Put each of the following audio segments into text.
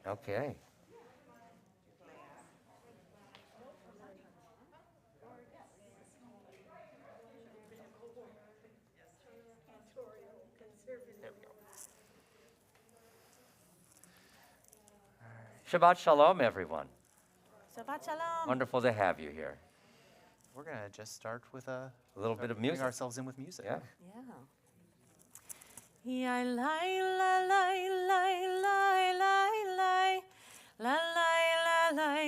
Okay. There we go. Shabbat Shalom, everyone. Shabbat Shalom. Wonderful to have you here. We're going to just start with a little bit of music. Bring ourselves in with music. Yeah. Yeah. La la la la la la la la la la la la la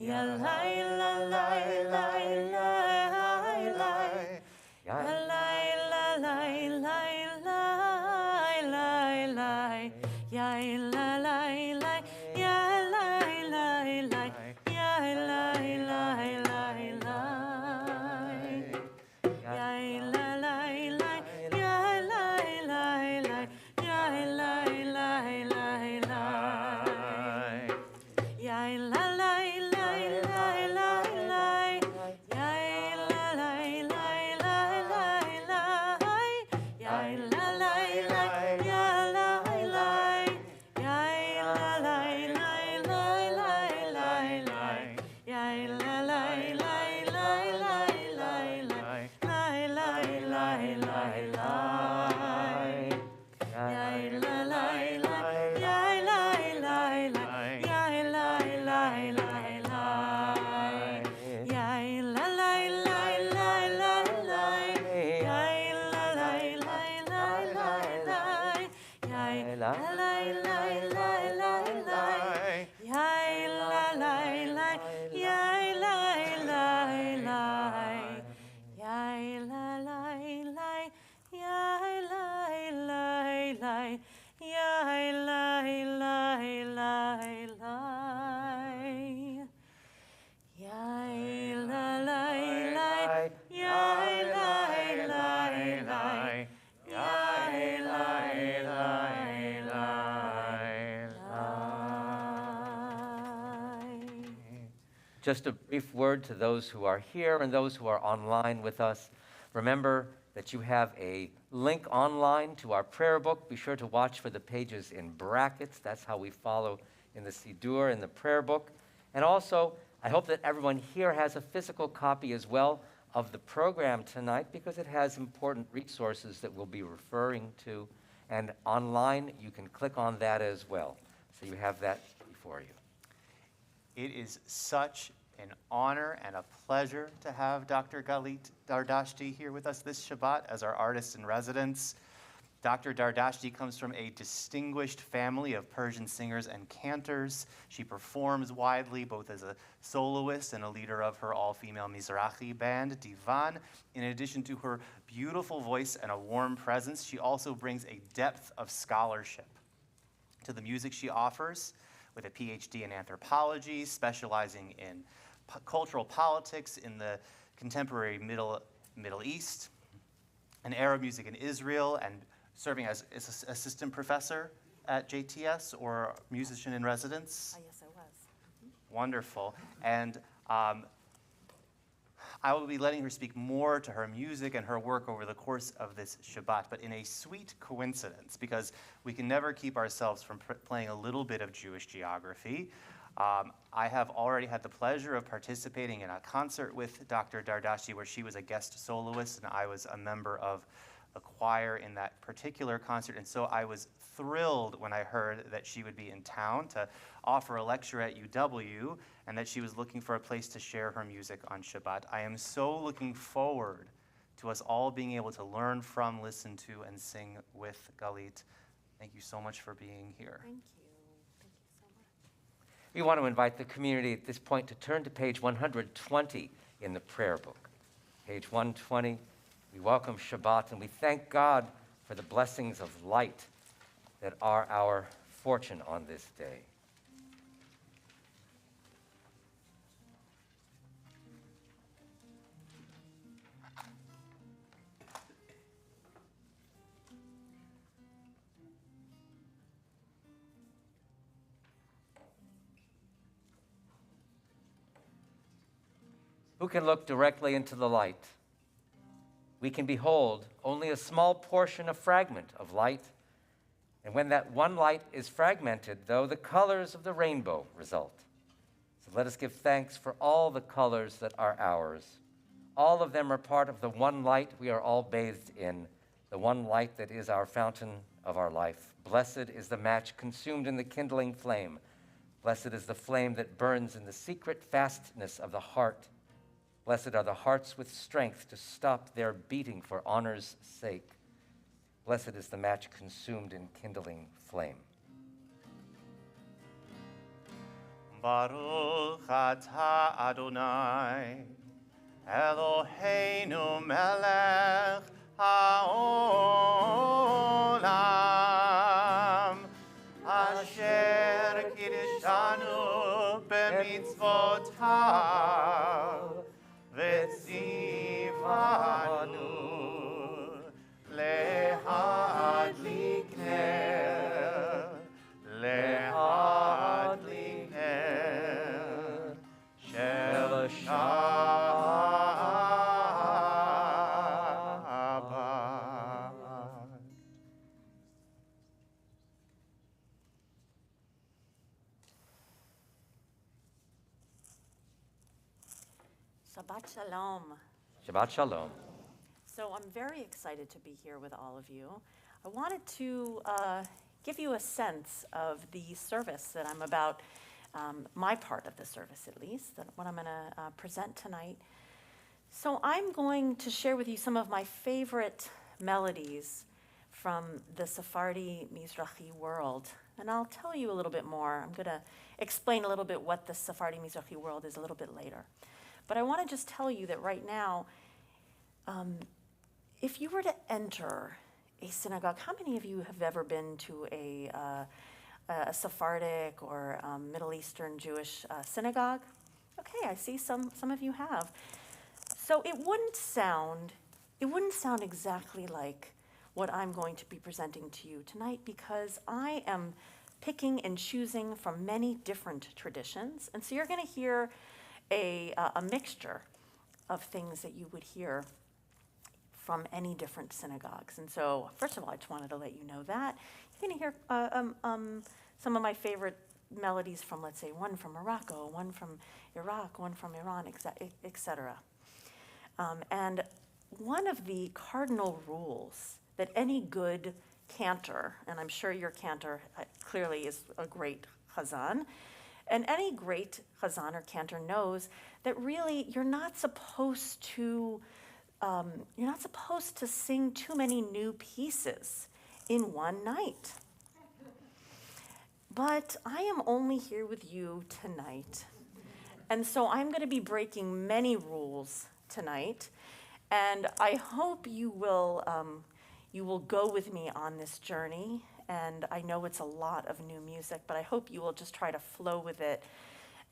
ya la la la la la ya la la la Just a brief word to those who are here and those who are online with us. Remember that you have a link online to our prayer book. Be sure to watch for the pages in brackets. That's how we follow in the Siddur, in the prayer book. And also, I hope that everyone here has a physical copy as well of the program tonight, because it has important resources that we'll be referring to. And online, you can click on that as well. So you have that before you. It is such an honor and a pleasure to have Dr. Galit Dardashti here with us this Shabbat as our artist in residence. Dr. Dardashti comes from a distinguished family of Persian singers and cantors. She performs widely, both as a soloist and a leader of her all-female Mizrahi band, Divan. In addition to her beautiful voice and a warm presence, she also brings a depth of scholarship to the music she offers, with a PhD in anthropology, specializing in cultural politics in the contemporary Middle East, and Arab music in Israel, and serving as assistant professor at JTS, or musician in residence. Yes, I was. Wonderful. And I will be letting her speak more to her music and her work over the course of this Shabbat, but in a sweet coincidence, because we can never keep ourselves from playing a little bit of Jewish geography. I have already had the pleasure of participating in a concert with Dr. Dardashti where she was a guest soloist and I was a member of the choir in that particular concert. And so I was thrilled when I heard that she would be in town to offer a lecture at UW and that she was looking for a place to share her music on Shabbat. I am so looking forward to us all being able to learn from, listen to, and sing with Galit. Thank you so much for being here. Thank you. Thank you so much. We want to invite the community at this point to turn to page 120 in the prayer book. Page 120, we welcome Shabbat and we thank God for the blessings of light that are our fortune on this day. Who can look directly into the light? We can behold only a small portion, a fragment of light. And when that one light is fragmented, though, the colors of the rainbow result. So let us give thanks for all the colors that are ours. All of them are part of the one light we are all bathed in, the one light that is our fountain of our life. Blessed is the match consumed in the kindling flame. Blessed is the flame that burns in the secret fastness of the heart. Blessed are the hearts with strength to stop their beating for honor's sake. Blessed is the match consumed in kindling flame. Baruch atah Adonai, Eloheinu melech haolam, asher kiddushanu b'mitzvotav, v'tzivanu lehadlik ner, lehadlik ner, shel Shabbat. Shabbat Shalom. Shabbat Shalom. So I'm very excited to be here with all of you. I wanted to give you a sense of the service that I'm about, my part of the service at least, what I'm going to present tonight. So I'm going to share with you some of my favorite melodies from the Sephardi Mizrahi world. And I'll tell you a little bit more. I'm going to explain a little bit what the Sephardi Mizrahi world is a little bit later. But I want to just tell you that right now, if you were to enter a synagogue, how many of you have ever been to a Sephardic or Middle Eastern Jewish synagogue? Okay, I see some of you have. So it wouldn't sound exactly like what I'm going to be presenting to you tonight, because I am picking and choosing from many different traditions. And so you're going to hear a mixture of things that you would hear from any different synagogues. And so, first of all, I just wanted to let you know that. You're going to hear some of my favorite melodies from, let's say, one from Morocco, one from Iraq, one from Iran, etc. And one of the cardinal rules that any good cantor, and I'm sure your cantor clearly is a great chazan, and any great chazan or cantor knows that really you're not supposed to sing too many new pieces in one night. But I am only here with you tonight. And so I'm going to be breaking many rules tonight. And I hope you will go with me on this journey. And I know it's a lot of new music, but I hope you will just try to flow with it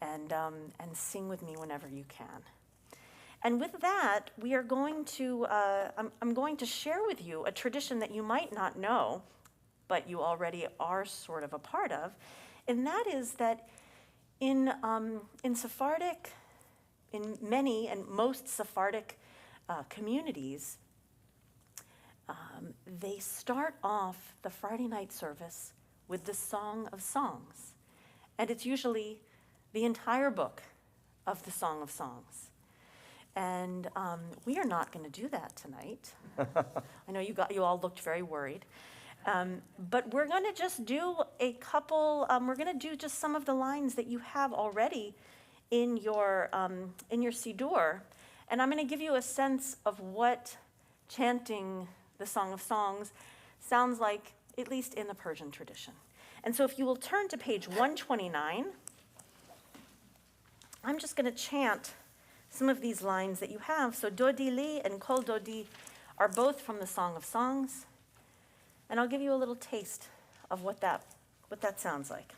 and sing with me whenever you can. And with that, we are going to, I'm going to share with you a tradition that you might not know, but you already are sort of a part of, and that is that in Sephardic, in many and most Sephardic communities, they start off the Friday night service with the Song of Songs. And it's usually the entire book of the Song of Songs. And we are not going to do that tonight. I know you all looked very worried. But we're going to just do a couple, we're going to do just some of the lines that you have already in your Siddur. And I'm going to give you a sense of what chanting the Song of Songs sounds like, at least in the Persian tradition. And so if you will turn to page 129, I'm just going to chant some of these lines that you have. So Dodi Li and Kol Dodi are both from the Song of Songs. And I'll give you a little taste of what that sounds like.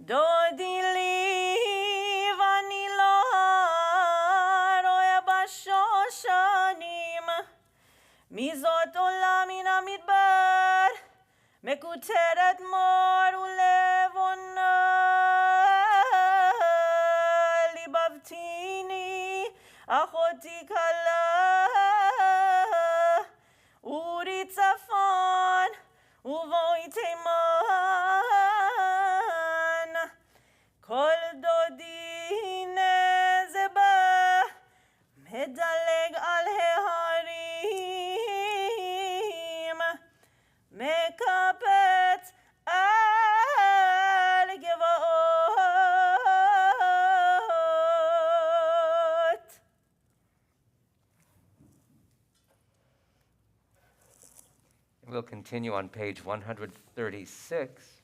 Dodi Li vani lo roe bashoshanim mizot olam min hamidbar מקוטרת מור ולבונה ליבבתיני אחותי כלה אורי צפון ובואי תימן כל דודי נזבה מדלג על ההרים מקפץ על גבעות. We'll continue on page 136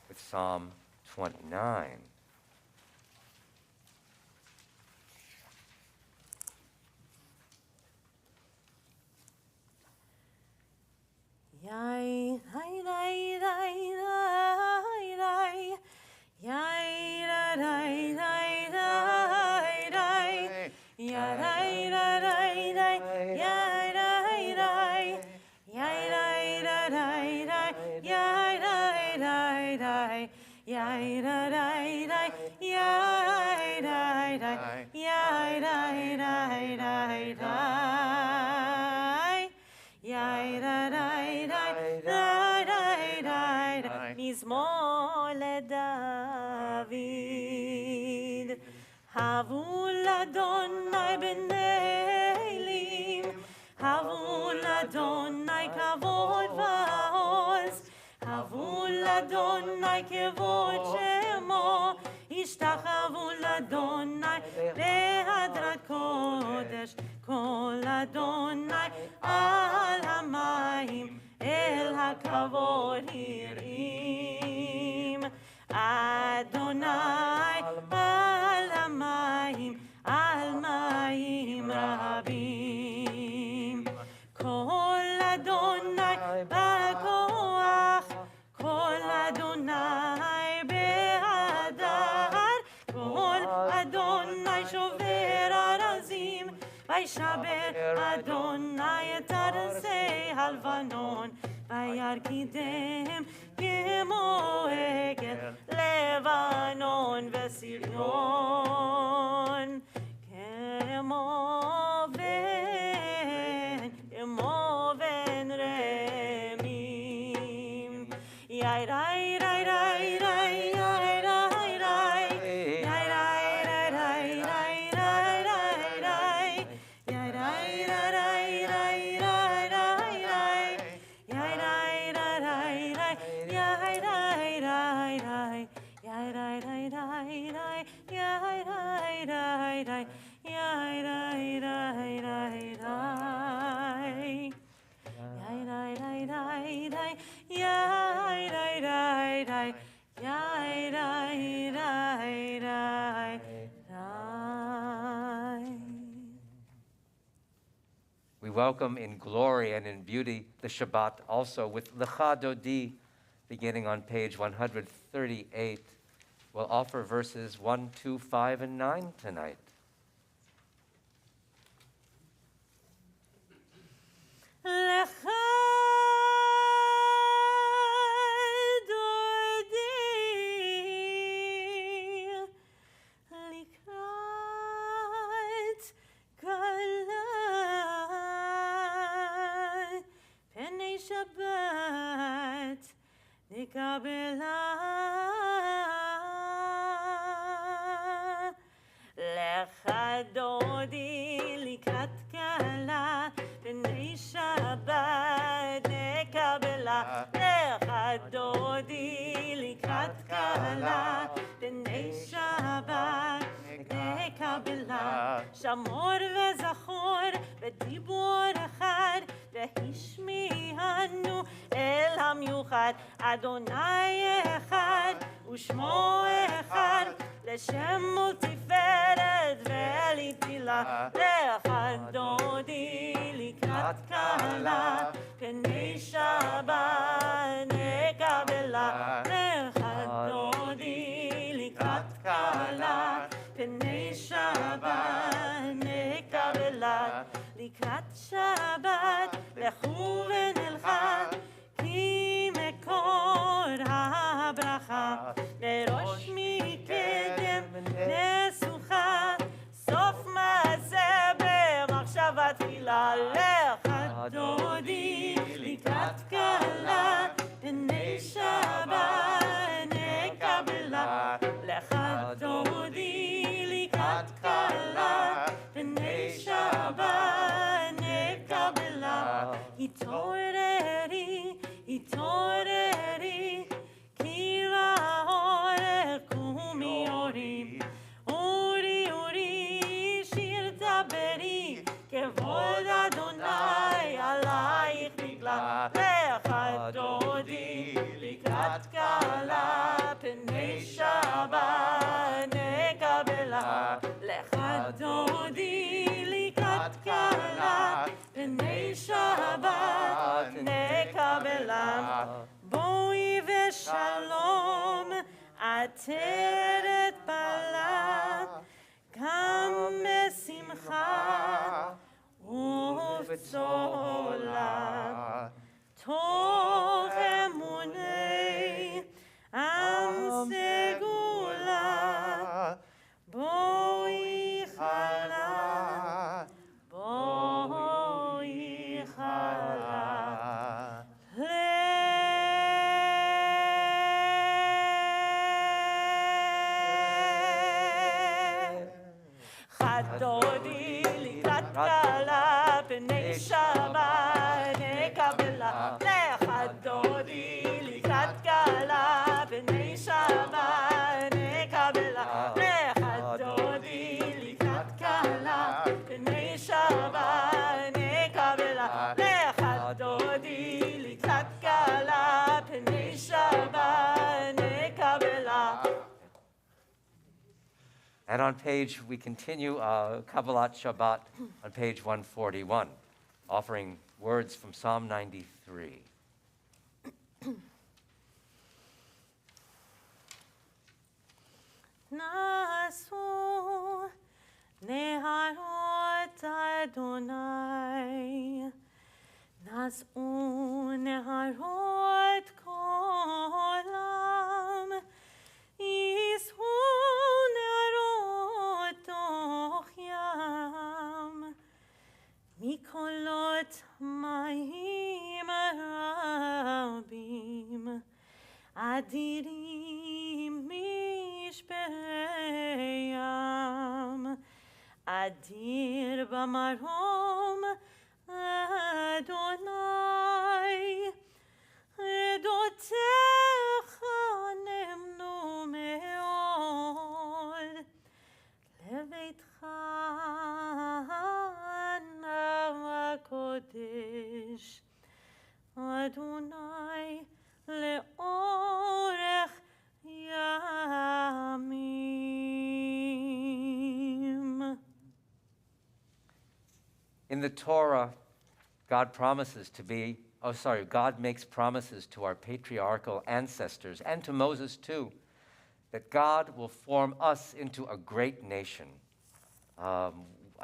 with Psalm 29. Yai, hi, rai, rai, rai, rai. Yai, ra, rai, rai, rai, rai. Ya, rai, ra, rai, rai. Yai, rai, rai. Yai, rai, ra, rai, rai. Yai, rai, rai, rai. Yai, ra, rai, rai. Yai, rai, rai. Yai, rai, rai, rai, rai. Yai, ra, rai, rai, rai, rai, rai, rai. מזמור לדוד. הבו לאדוני בנעילים, הבו לאדוני כבוד ועוז, הבו לאדוני כבוד שמו, השתחוו לאדוני בהדרת קודש, כל אדוני על המים אל הכבוד הרים. אדוני על המים, על מים רבים. כל אדוני בכוח, כל אדוני בהדר, כל אדוני שובר ארזים, וישבר אדוני את ארזי הלבנון, וירקידם כמו עגל לבנון וסריון. כמו בן רמים. יאי רי רי רי רי יאי רי רי יאי רי רי רי רי רי רי יאי רי רי רי רי רי יאי רי רי רי יאי רי רי רי יאי רי רי רי רי יאי רי רי רי יאי רי רי רי רי Yai rai rai rai rai, yai rai rai rai, yai rai rai rai rai. We welcome in glory and in beauty the Shabbat also with Lecha Dodi, beginning on page 138. We'll offer verses 1, 2, 5, and 9 tonight. Lecha Dodi likrat Galit Penei Shabbat nikabela Lecha Dodi likrat Galit Penei Shabbat nekabela Lecha Dodi likrat Galit Penei Shabbat nekabela Shamor וזכור ודיבור אחד והשמיענו אל המיוחד אדוני אחד ושמו אחד, לשם ותפארת ולתהילה. לך דודי לקראת קהלה, פני שבת נקבלה. לך דודי לקראת קהלה, פני שבת נקבלה. לקראת שבת לכו ונלכה, כי מקור הברכה בראש מקדם נסוכה. סוף מעשה במחשבה תחילה. לך דודי לקראת קהלה, פני שבת נקבלה. לך דודי לקראת קהלה, פני שבת נקבלה. התעוררי, התעוררי, כי לאור קומי אורי. אורי, אורי, שיר דברי, כבוד אדוני עלייך נגלה. לך דודי לקראת קהלה, פני שבת נקבלה. לך דודי לקראת קהלה, פני שבת נקבלה. בואי ושלום עטרת פלה, גם בשמחה ובצולה. תוך אמוני עם סגולה, בואי חלה, בואי חלה. דודי לקראת קהלה, פני שבת נקבלה. לך דודי לקראת קהלה, פני שבת נקבלה. לך דודי לקראת קהלה, פני שבת נקבלה. לך דודי לקראת קהלה, פני שבת נקבלה. And on page, we continue Kabbalat Shabbat on page 141, offering words from Psalm 93. Nasu neharot Adonai, nasu neharot kolam, yishu neharot toch yam, mikolot mayim rabim, adirim mishpeyam, adir bamarom Adonai, edotecha nemnu meod, leveitcha navakodesh, Adonai leorech yamim. In the Torah, God makes promises to our patriarchal ancestors and to Moses too, that God will form us into a great nation. I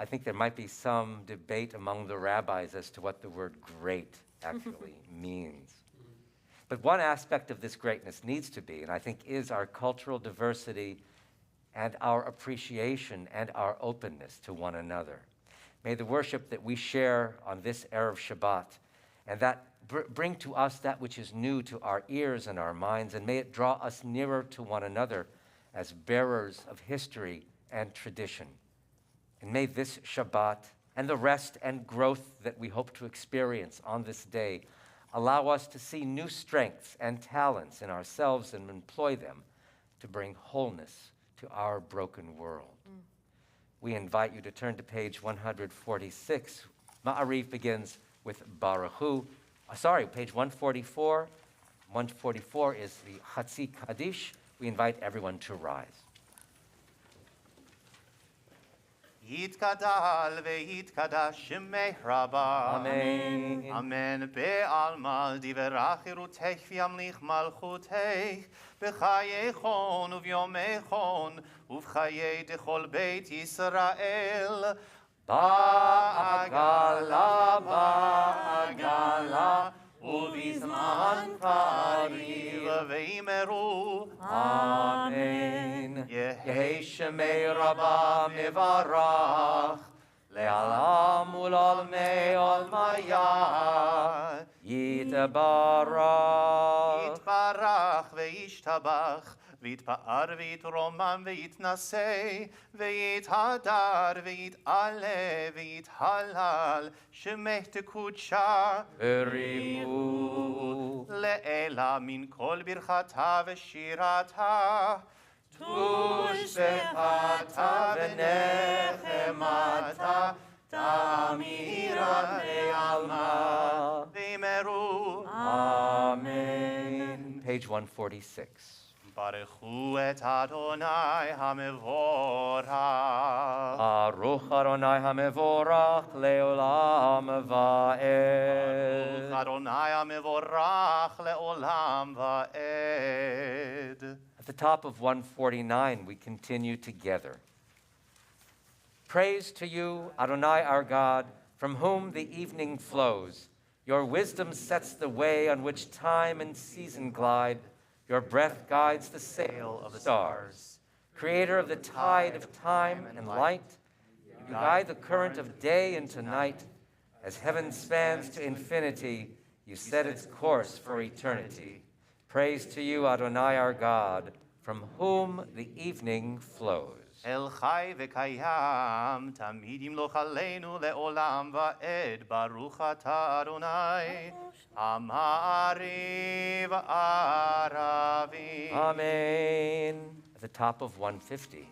think there might be some debate among the rabbis as to what the word great actually means. But one aspect of this greatness needs to be, and I think is, our cultural diversity and our appreciation and our openness to one another. May the worship that we share on this Erev Shabbat, and that bring to us that which is new to our ears and our minds, and may it draw us nearer to one another as bearers of history and tradition. And may this Shabbat and the rest and growth that we hope to experience on this day allow us to see new strengths and talents in ourselves and employ them to bring wholeness to our broken world. We invite you to turn to page 146. Ma'ariv begins with Baruch Hu. Page 144. 144 is the Chatzi Kaddish, we invite everyone to rise. יתגדל ויתקדש שמך רבה. Amen. אמן בעלמא דברה חירותך וימליך מלכותך בחייכון וביומכון ובחיי דכל בית ישראל. בעגלה בעגלה ובזמן קריב ואמרו Amen. יהי שמי רבה מברך, לעולם ולעולמי עולמיה. יתברך. יתברך וישתבח ויתפאר ויתרומם ויתנשא ויתהדר ויתעלה ויתהלל שמך תקודשה בריבו. לעילה מן כל ברכתה ושירתה תושבחתה ונחמתה תמירה לעלמא ואמרו Amen. Page 146. ברכו את אדוני המבורך. ברוך אדוני המבורך לעולם ועד. ברוך אדוני המבורך לעולם ועד. At the top of 149, we continue together. Praise to you, Adonai our God, from whom the evening flows. Your wisdom sets the way on which time and season glide. Your breath guides the sail of the stars. Creator of the tide of time and light, you guide the current of day into night. As heaven spans to infinity, you set its course for eternity. Praise to you, Adonai our God, from whom the evening flows. אל חי וקיים, תמיד ימלוך עלינו לעולם ועד. ברוך אתה אדוני, המעריב ערבים. Amen. At the top of 150.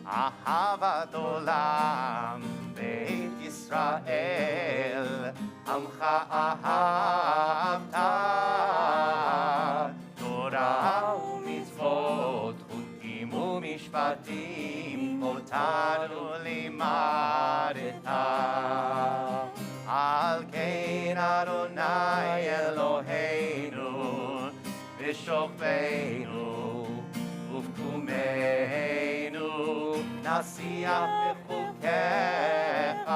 אהבת עולם, בית ישראל, עמך אהבת, תורה ומצוות, חוקים ומשפטים, אותנו לימדת. על כן אדוני אלוהינו, בשוכבנו ובקומנו, נשיח בחוקיך,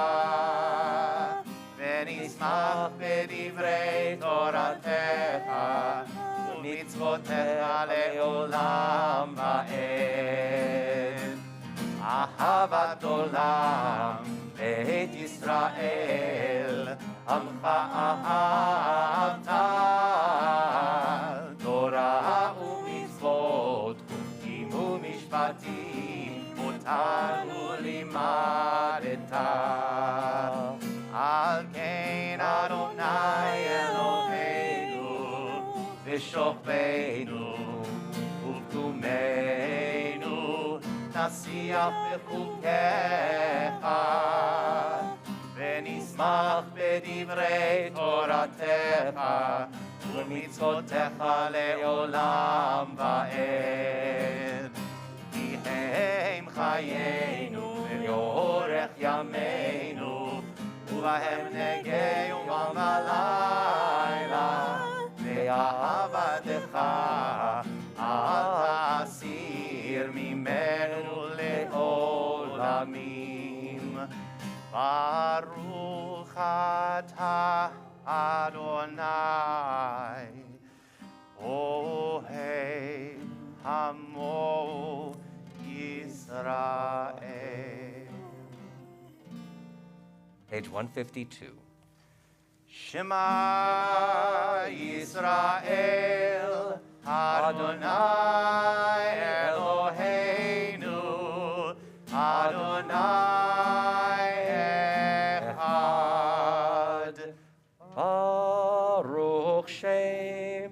ונשמח בדברי תורתך, ומצוותיך לעולם ועד. אהבת עולם, בית ישראל, עמך אהבת, תורה ומצוות, חוקים ומשפטים, אותנו לימדת. על כן אדוני אלוהינו, בשוכבנו ובקומנו, נשיח בחוקיך, ונשמח בדברי תורתך, ומצוותיך לעולם ועד. כי הם חיינו ואורך ימינו, ובהם נגע יומם ולילה, ואהבתך אל תסיר ממנו לעולמים. ברוך אתה אדוני, אוהב עמו ישראל. Page 152. Shema Yisrael, Adonai Eloheinu, Adonai Echad. Baruch Shem,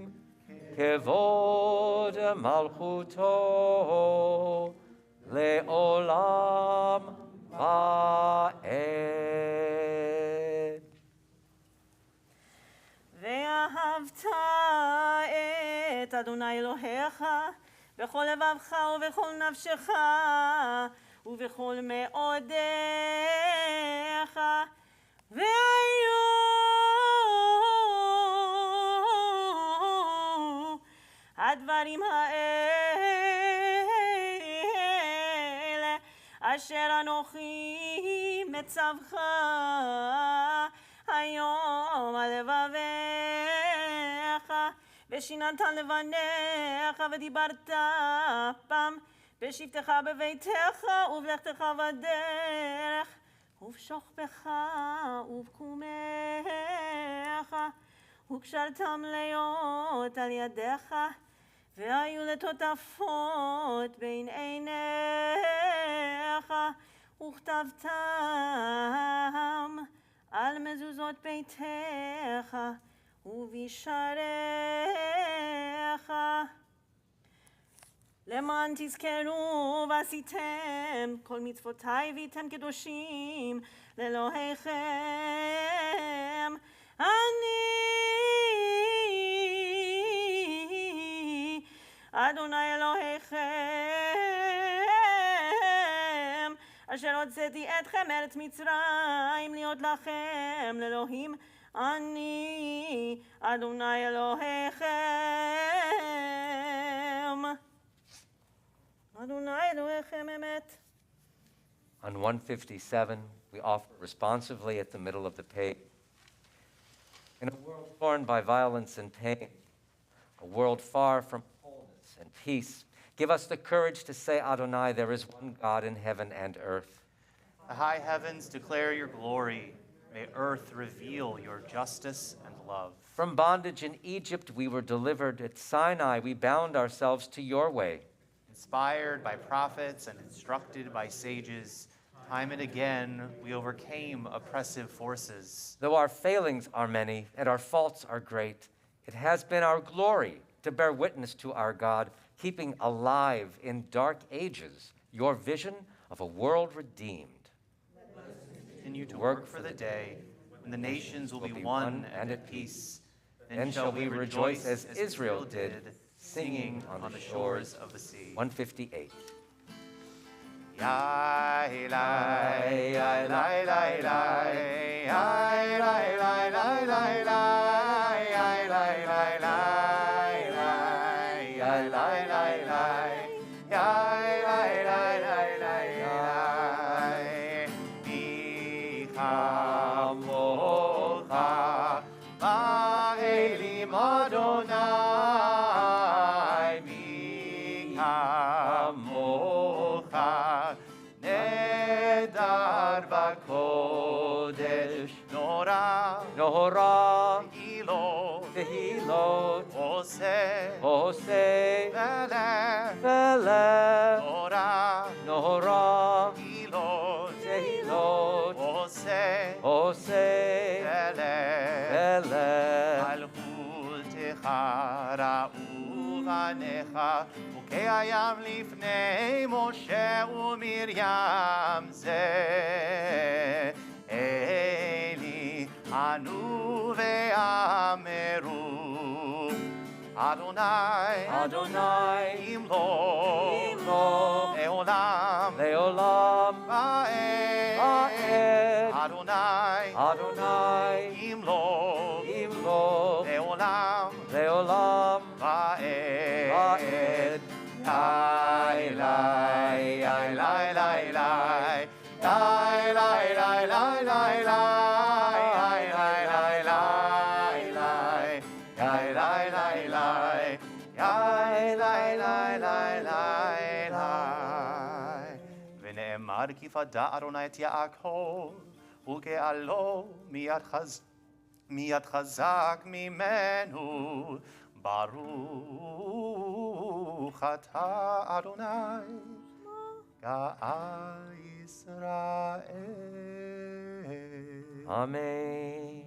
Kevod Malchuto, Le'olam Va'ed. ואהבת את אדוני אלוהיך בכל לבבך ובכל נפשך ובכל מאודיך, והיו הדברים האלה אשר אנוכי מצווך היום על לבביך, ושיננת לבניך ודיברת פעם בשבתך בביתך ובלכתך בדרך ובשוכבך ובקומך, וקשרתם להיות על ידיך, והיו לטוטפות בין עיניך, וכתבתם על מזוזות ביתך ובשעריך, למען תזכרו ועשיתם כל מצוותיי והייתם קדושים לאלוהיכם. אני אדוני אלוהיכם, אשר הוצאתי אתכם מארץ מצרים להיות לכם לאלוהים. אני אדוני אלוהיכם. אדוני אלוהיכם אמת. On 157, we offer responsively at the middle of the page. In a world torn by violence and pain, a world far from wholeness and peace, give us the courage to say, Adonai, there is one God in heaven and earth. The high heavens declare your glory. May earth reveal your justice and love. From bondage in Egypt we were delivered. At Sinai we bound ourselves to your way. Inspired by prophets and instructed by sages, time and again we overcame oppressive forces. Though our failings are many and our faults are great, it has been our glory to bear witness to our God, keeping alive in dark ages your vision of a world redeemed. Continue to work for the day when the nations will be one and at peace. Then shall we rejoice as Israel did, singing on the shores of the sea. 158. Yai, lai, lai, lai, lai, lai, yai, lai, lai, lai, lai, lai, yai, lai, lai, lai, lai, yai, lai, lai, lai, yai, lai, lai, lai, lai, yai. Micha mocha, ba'elim Adonai, micha mocha, nedar b'kodesh, Nohora, tehilot, Tehilot, oseh, Oseh, veleh, Veleh, Nohora, Nohora, tehilot, Tehilot, oseh, Oseh, veleh, Veleh. מלכותך ראו בניך, חוקי הים לפני משה ומרים זה. אלי ענו ואמרו, אדוני, Adonai, ימלוך לעולם Leolam, ועד. Va'ed, אדוני, Adonai, ימלוך Imloch, לעולם Leolam, ועד. Va'ed, Lai, lai, lai, lai, lai, lai. Lai, lai, lai, lai, lai, lai. Lai, lai, lai, lai. Lai, lai, lai, lai. Lai, lai, lai, lai, lai, lai. ונאמר כי פדה אדוני את יעקב, וגאלו מיד חזק ממנו. ברוך אתה אדוני, גאל ישראל. Amen.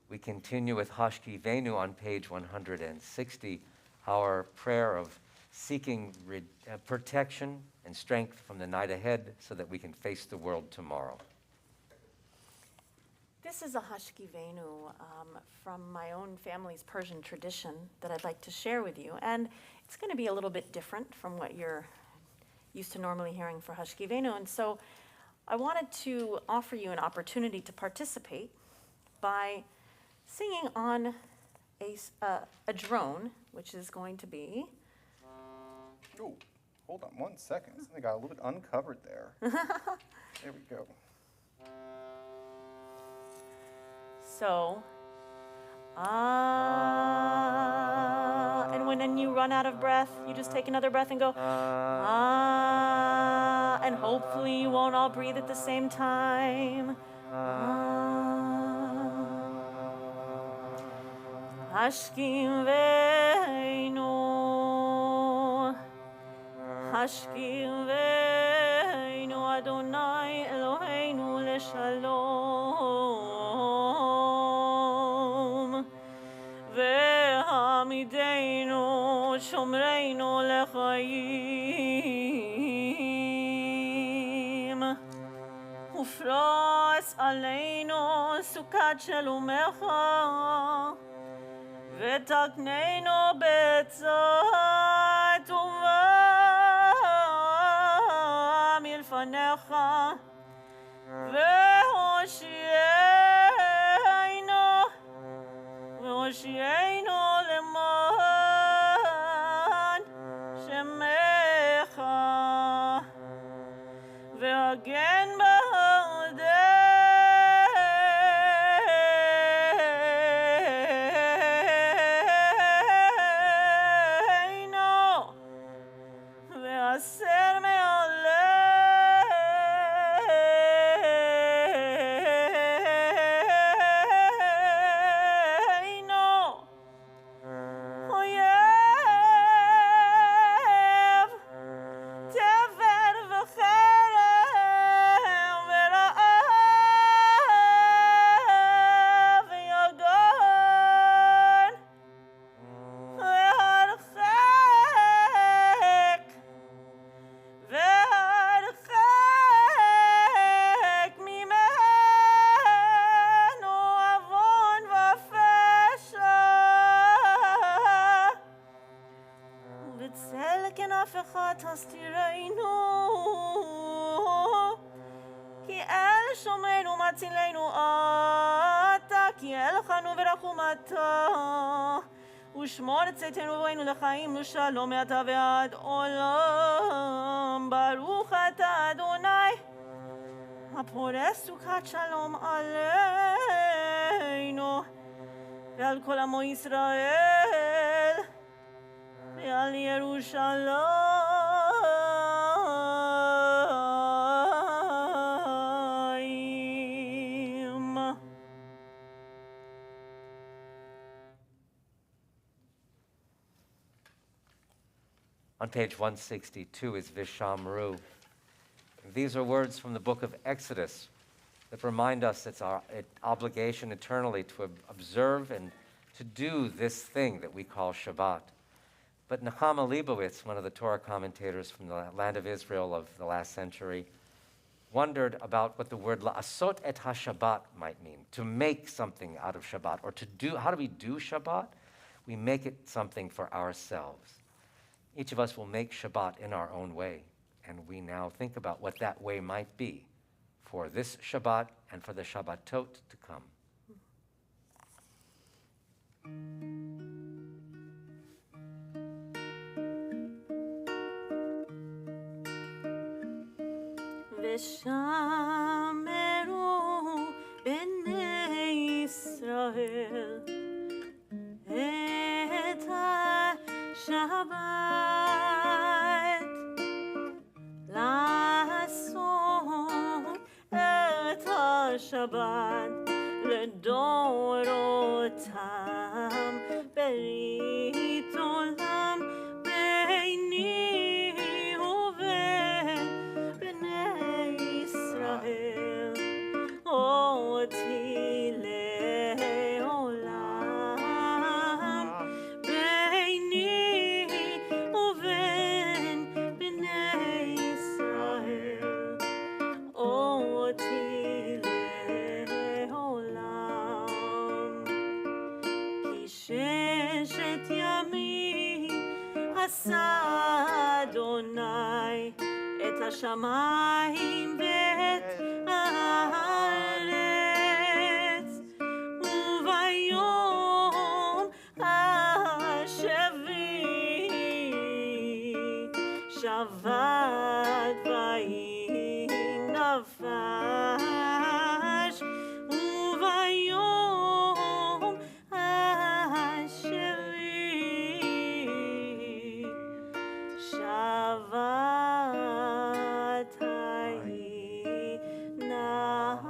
We continue with Hashkivenu on page 160, our prayer of seeking protection and strength from the night ahead so that we can face the world tomorrow. This is a Hashkivenu from my own family's Persian tradition that I'd like to share with you. And it's going to be a little bit different from what you're used to normally hearing for Hashkivenu. And so I wanted to offer you an opportunity to participate by singing on a drone, which is going to be... Oh, hold on 1 second. Something got a little bit uncovered there. There we go. So, and when you run out of breath, you just take another breath and go, and hopefully you won't all breathe at the same time. Hashkim veinu, Hashkim veinu, Adonai Eloheinu leshalom, ve'hamideinu shomreinu lechayim, ufros aleinu sukat shalumecha, ותקננו בצד טובה מלפניך, והושיענו למען שמך, והגן ושמור את צאתנו ובואנו לחיים לשלום מעתה ועד עולם. ברוך אתה אדוני הפורס סוכת שלום עלינו ועל כל עמו ישראל ועל ירושלים. On page 162 is Vishamru. These are words from the book of Exodus that remind us it's our obligation eternally to observe and to do this thing that we call Shabbat. But Nechama Leibowitz, one of the Torah commentators from the land of Israel of the last century, wondered about what the word la'asot et ha-Shabbat might mean, to make something out of Shabbat, or to do. How do we do Shabbat? We make it something for ourselves. Each of us will make Shabbat in our own way, and we now think about what that way might be for this Shabbat and for the Shabbatot to come. ושמרו בני ישראל את השבת לעשות את השבת לדורותם ברית עולם ביני ובין בני ישראל אותי לעולם ביני ובין בני ישראל אותי לעולם. עשה אדוני את השמיים ואת הארץ, וביום השביעי שבת ויהי נפש, וביום השביעי שבת ויהי נפש.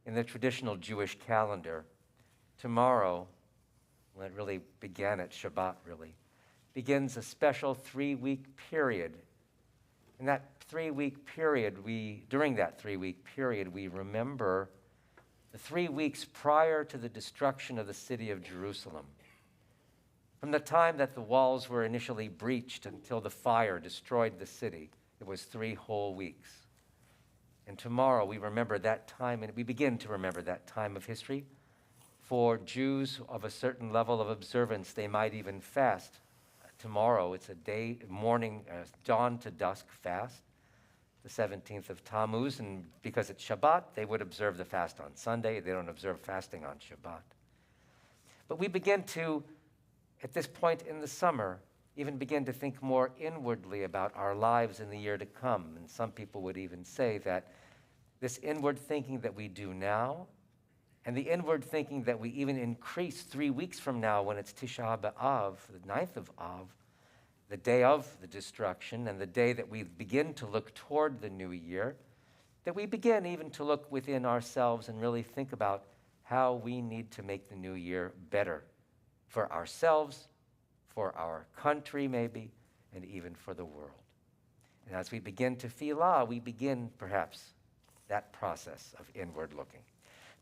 In the traditional Jewish calendar, tomorrow, when it really began at Shabbat, really, begins a special 3-week period. In that 3-week period, during that 3-week period, we remember the 3 weeks prior to the destruction of the city of Jerusalem. From the time that the walls were initially breached until the fire destroyed the city, it was 3 whole weeks. And tomorrow we remember that time, and we begin to remember that time of history. For Jews of a certain level of observance, they might even fast. Tomorrow, it's a day, morning, dawn to dusk fast, the 17th of Tamuz, and because it's Shabbat, they would observe the fast on Sunday. They don't observe fasting on Shabbat. But we begin to, at this point in the summer, even begin to think more inwardly about our lives in the year to come. And some people would even say that this inward thinking that we do now, and the inward thinking that we even increase 3 weeks from now when it's Tisha B'Av, the 9th of Av, the day of the destruction, and the day that we begin to look toward the new year, that we begin even to look within ourselves and really think about how we need to make the new year better for ourselves, for our country maybe, and even for the world. And as we begin tefillah, we begin perhaps that process of inward looking.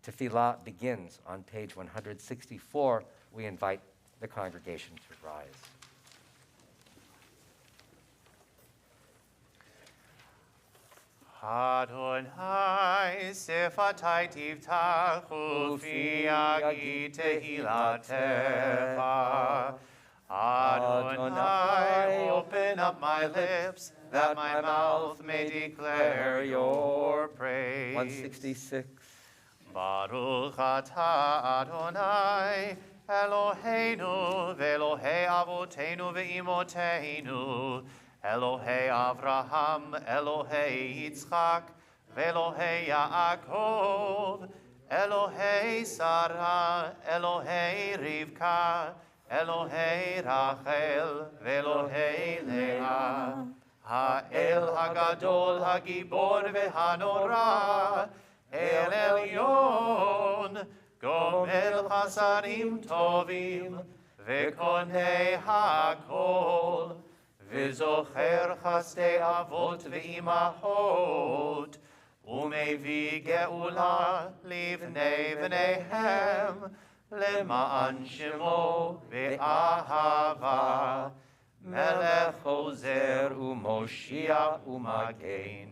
Tefillah begins on page 164. We invite the congregation to rise. Adonai sefatai tivtach ufi agi tehilatecha. Adonai, open up my lips, that my mouth may declare your praise. 166. Baruch atah Adonai, Eloheinu ve'Elohei avoteinu ve'imoteinu, Elohei Avraham, Elohei Yitzchak, ve'Elohei Yaakov, Elohei Sarah, Elohei Rivka, Elohei Rachel, ve'Elohei Leah, Ha'el Hagadol, Hagibor ve'Hanora, El Elyon, Gomel Chasarim Tovim, Vekonei Hakol, V'zocher Chasdei Avot V'imachot, Umevi Geula Livnei V'neihem, Lema'an Shemo Ve'ahava, Melech Hozer U'Moshiach U'Magen.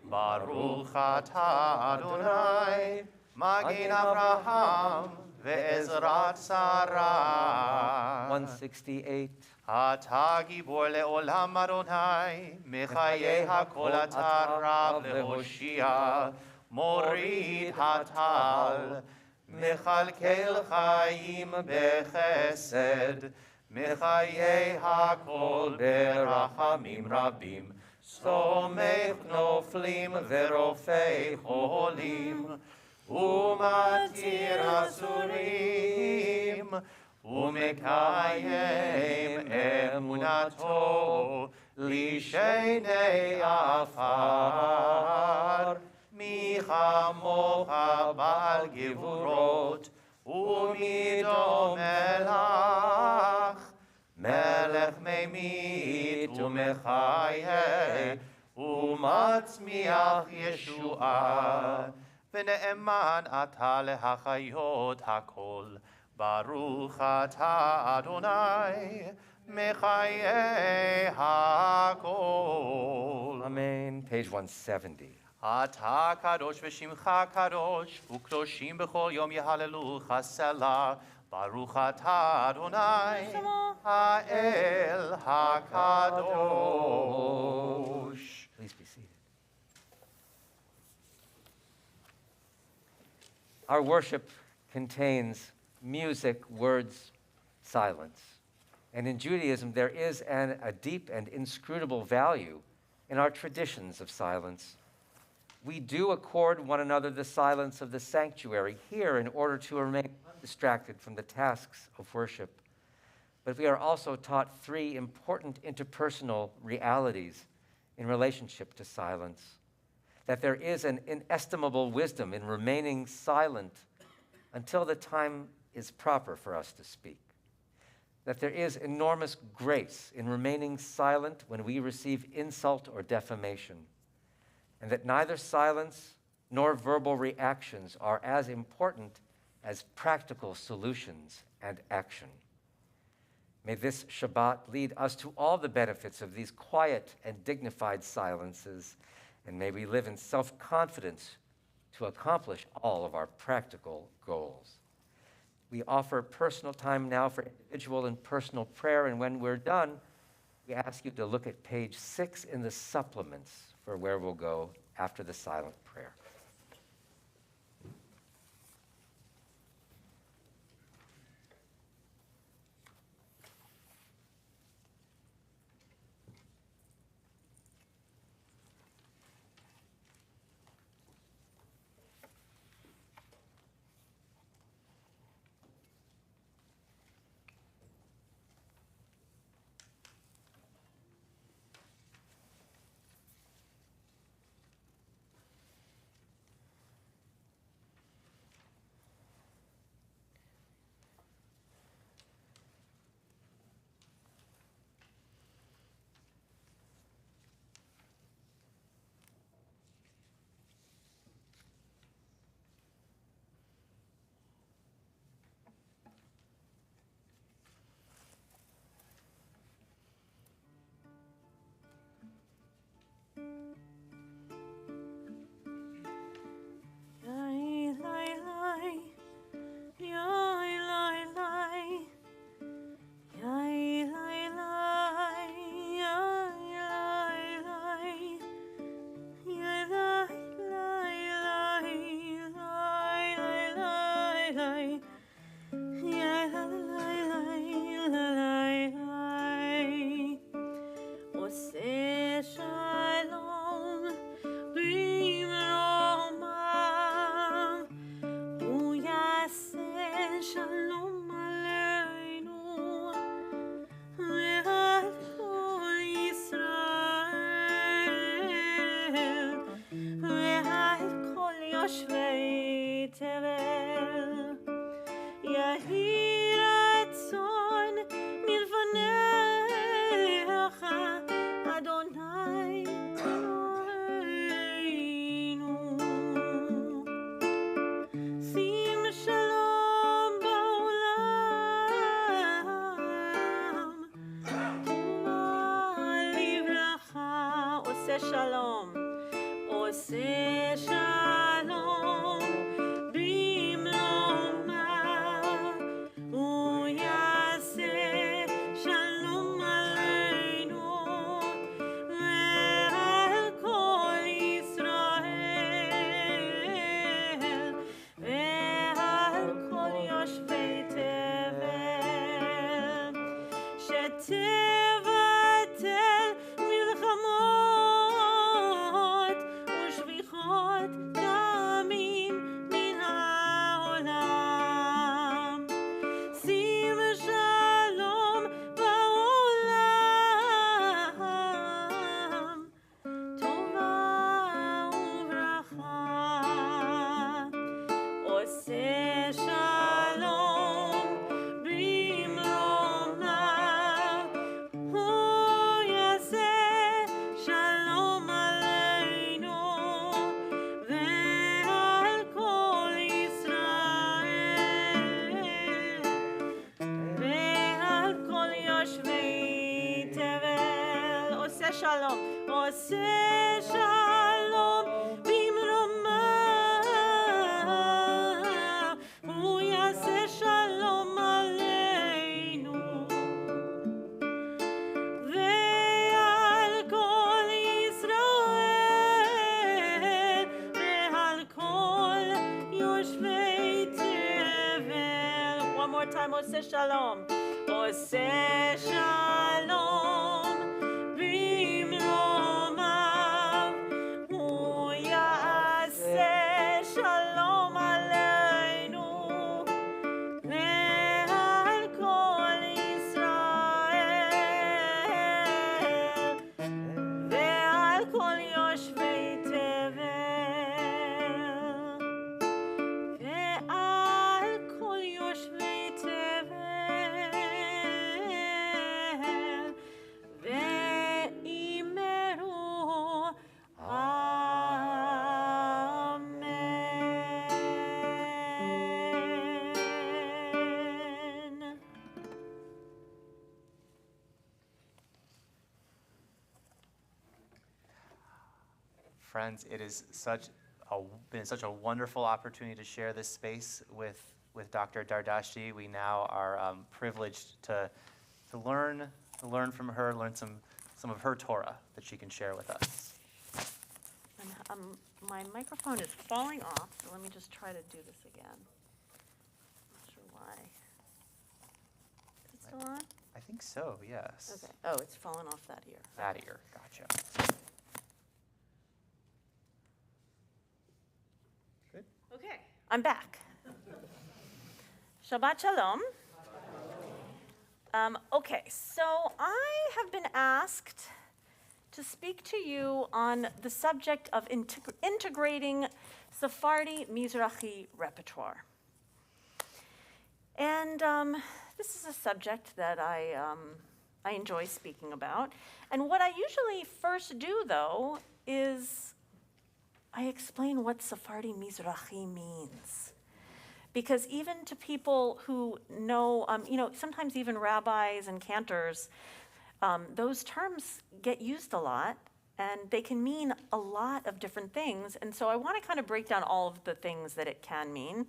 Baruch atah Adonai, Magin Avraham, ve'ezrat Sarah. 168. Atah gibor le'olam Adonai, Mechayei hakol atah rav lehoshia, Morid hatal, Mechalkel chaim bechesed, Mechayei hakol berachamim rabim, סומך נופלים ורופא חולים, ומתיר אסורים, ומקיים אמונתו לשני עפר. מי כמוך בעל גבורות, ומידו מלך, מלך ממית ומחיה, ומצמיח ישועה, ונאמן אתה להחיות הכל. ברוך אתה אדוני, מחיי הכל. Amen. Page 170. אתה קדוש ושמך קדוש, וקדושים בכל יום יהללוך סלה. ברוך אתה אדוני, האל הקדוש. Please be seated. Our worship contains music, words, silence. And in Judaism, there is a deep and inscrutable value in our traditions of silence. We do accord one another the silence of the sanctuary here in order to remain undistracted from the tasks of worship. But we are also taught three important interpersonal realities in relationship to silence. That there is an inestimable wisdom in remaining silent until the time is proper for us to speak. That there is enormous grace in remaining silent when we receive insult or defamation. And that neither silence nor verbal reactions are as important as practical solutions and action. May this Shabbat lead us to all the benefits of these quiet and dignified silences, and may we live in self-confidence to accomplish all of our practical goals. We offer personal time now for individual and personal prayer, and when we're done, we ask you to look at page 6 in the supplements for where we'll go after the silent prayer. Shalom, עושה שלום במרומיו, הוא יעשה שלום עלינו ועל כל ישראל ועל כל יושבי תבל, שתבטל מלחמות ושפיכות דמים מן העולם. שים שלום בעולם, טובה וברכה. עושה שלום במרומיו, הוא יעשה שלום עלינו ועל כל ישראל ועל כל יושבי תבל. עושה שלום, עושה שלום עושה שלום, עושה שלום במרומיו, הוא יעשה שלום עלינו ועל כל ישראל ועל כל יושבי תבל ועל כל יושבי תבל ואמרו אמן. Friends, it is been such a wonderful opportunity to share this space with Dr. Dardashti. We now are privileged to learn from her, learn some of her Torah that she can share with us. And, my microphone is falling off, so let me just try to do this again. Not sure why. Is it still on? I think so, yes. Okay. Oh, it's fallen off that ear. That ear, gotcha. Okay, I'm back. Shabbat Shalom. Okay, so I have been asked to speak to you on the subject of integrating Sephardi Mizrahi repertoire. And this is a subject that I enjoy speaking about. And what I usually first do, though, is I explain what Sephardi Mizrahi means. Because even to people who know, sometimes even rabbis and cantors, those terms get used a lot, and they can mean a lot of different things. And so I want to kind of break down all of the things that it can mean,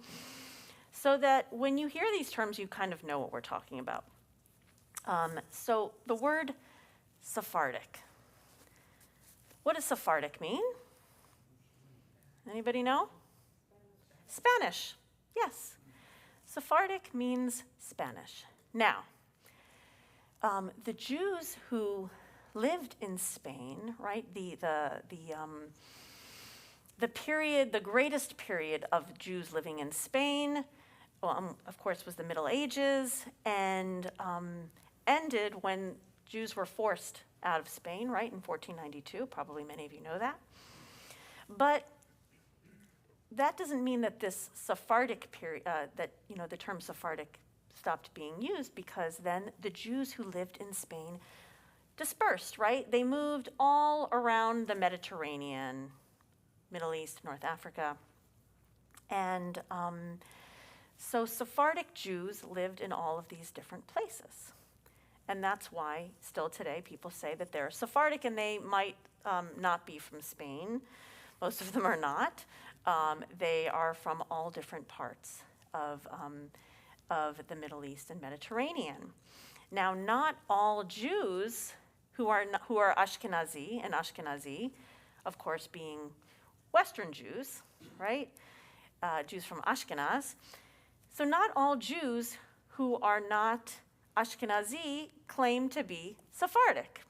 so that when you hear these terms, you kind of know what we're talking about. So the word Sephardic. What does Sephardic mean? Anybody know? Spanish. Yes. Sephardic means Spanish. Now, the Jews who lived in Spain, right? The period, the greatest period of Jews living in Spain, of course, was the Middle Ages, and ended when Jews were forced out of Spain, right, in 1492. Probably many of you know that. But that doesn't mean that this Sephardic period, the term Sephardic stopped being used, because then the Jews who lived in Spain dispersed, right? They moved all around the Mediterranean, Middle East, North Africa. And so Sephardic Jews lived in all of these different places. And that's why still today people say that they're Sephardic, and they might not be from Spain. Most of them are not. They are from all different parts of the Middle East and Mediterranean. Now, not all Jews who are Ashkenazi, and Ashkenazi, of course, being Western Jews, right? Jews from Ashkenaz. So not all Jews who are not Ashkenazi claim to be Sephardic,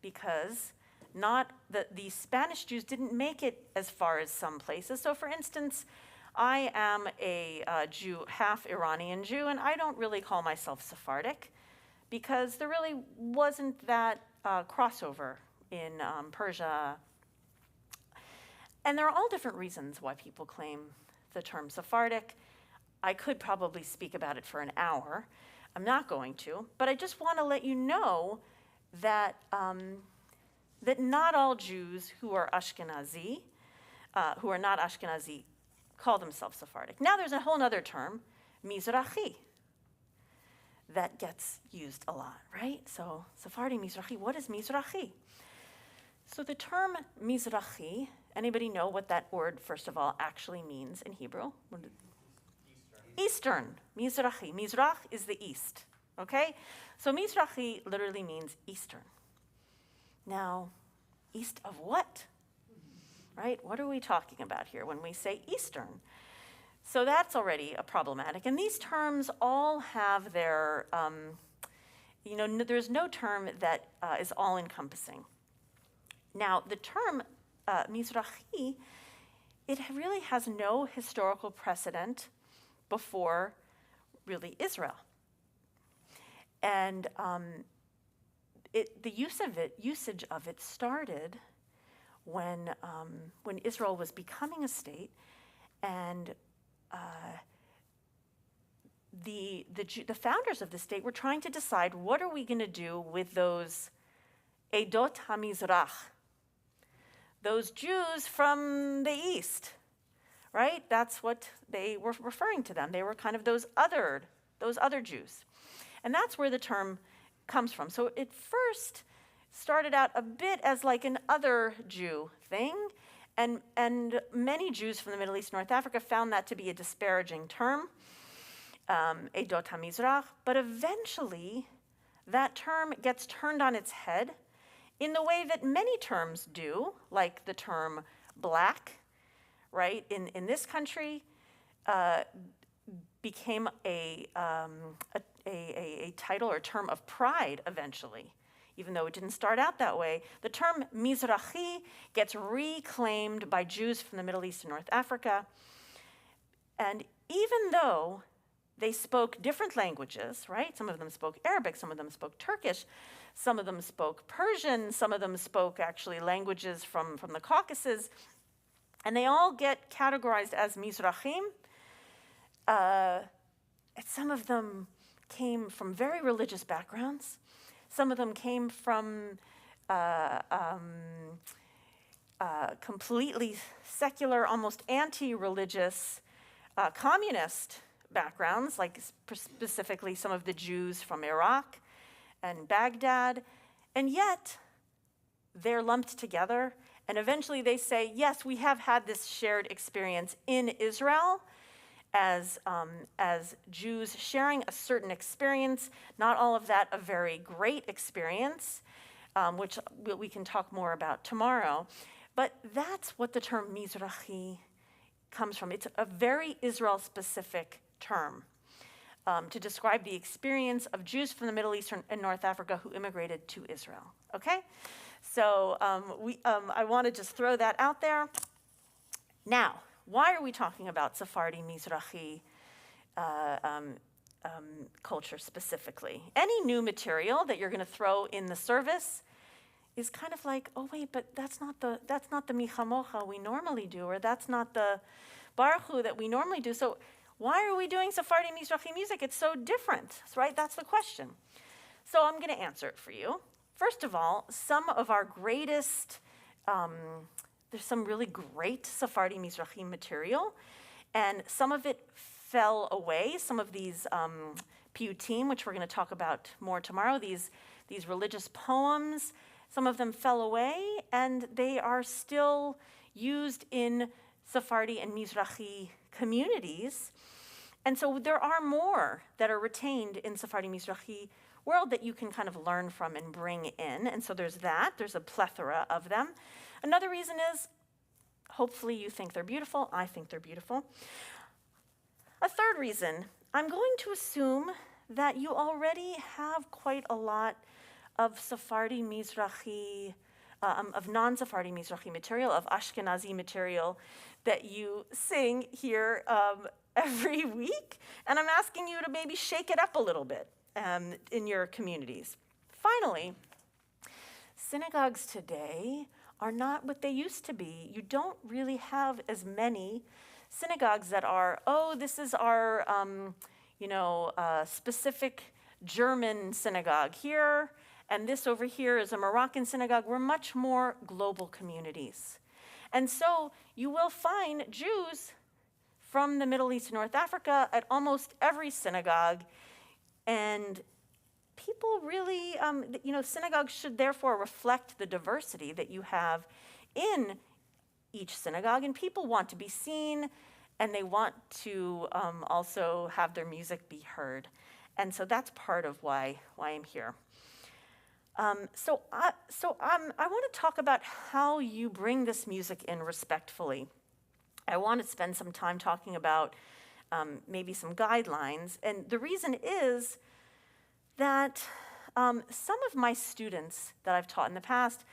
because the Spanish Jews didn't make it as far as some places. So for instance, I am a Jew, half Iranian Jew, and I don't really call myself Sephardic, because there really wasn't that crossover in Persia. And there are all different reasons why people claim the term Sephardic. I could probably speak about it for an hour. I'm not going to, but I just want to let you know that that not all Jews who are Ashkenazi, who are not Ashkenazi, call themselves Sephardic. Now there's a whole other term, Mizrahi, that gets used a lot, right? So Sephardi, Mizrahi, what is Mizrahi? So the term Mizrahi, anybody know what that word, first of all, actually means in Hebrew? Eastern, Mizrahi. Mizrach is the east, okay? So Mizrahi literally means eastern. Now, east of what? Right? What are we talking about here when we say eastern? So that's already a problematic. And these terms all have their, there's no term that is all-encompassing. Now, the term Mizrahi, it really has no historical precedent before really Israel. And the usage of it started when Israel was becoming a state, and the founders of the state were trying to decide, what are we going to do with those Edot HaMizrach, those Jews from the east, right? That's what they were referring to them. They were kind of those other Jews. And that's where the term comes from. So it first started out a bit as like an other Jew thing, and many Jews from the Middle East, North Africa found that to be a disparaging term, Edot HaMizrach, but eventually that term gets turned on its head in the way that many terms do, like the term black, right, in this country, became a title or term of pride eventually, even though it didn't start out that way. The term Mizrahi gets reclaimed by Jews from the Middle East and North Africa. And even though they spoke different languages, right? Some of them spoke Arabic, some of them spoke Turkish, some of them spoke Persian, some of them spoke actually languages from the Caucasus, and they all get categorized as Mizrahim. Some of them came from very religious backgrounds. Some of them came from completely secular, almost anti-religious, communist backgrounds, like specifically some of the Jews from Iraq and Baghdad. And yet, they're lumped together. And eventually they say, yes, we have had this shared experience in Israel, as Jews sharing a certain experience, not all of that a very great experience, which we can talk more about tomorrow. But that's what the term Mizrahi comes from. It's a very Israel-specific term to describe the experience of Jews from the Middle East and North Africa who immigrated to Israel, okay? So I want to just throw that out there. Now, why are we talking about Sephardi Mizrahi culture specifically? Any new material that you're going to throw in the service is kind of like, oh wait, but that's not the Michamocha we normally do, or that's not the Baruch Hu that we normally do. So why are we doing Sephardi Mizrahi music? It's so different, right? That's the question. So I'm going to answer it for you. First of all, some of our greatest there's some really great Sephardi Mizrahi material, and some of it fell away. Some of these piyutim, which we're going to talk about more tomorrow, these religious poems, some of them fell away, and they are still used in Sephardi and Mizrahi communities. And so there are more that are retained in Sephardi Mizrahi world that you can kind of learn from and bring in. And so there's that. There's a plethora of them. Another reason is, hopefully you think they're beautiful. I think they're beautiful. A third reason, I'm going to assume that you already have quite a lot of Sephardi Mizrahi, of non-Sephardi Mizrahi material, of Ashkenazi material that you sing here every week. And I'm asking you to maybe shake it up a little bit in your communities. Finally, synagogues today are not what they used to be. You don't really have as many synagogues that are, oh, this is our, specific German synagogue here, and this over here is a Moroccan synagogue. We're much more global communities. And so you will find Jews from the Middle East and North Africa at almost every synagogue. And people really, synagogues should therefore reflect the diversity that you have in each synagogue. And people want to be seen, and they want to also have their music be heard. And so that's part of why I'm here. I want to talk about how you bring this music in respectfully I want to spend some time talking about maybe some guidelines. And the reason is that some of my students that I've taught in the past,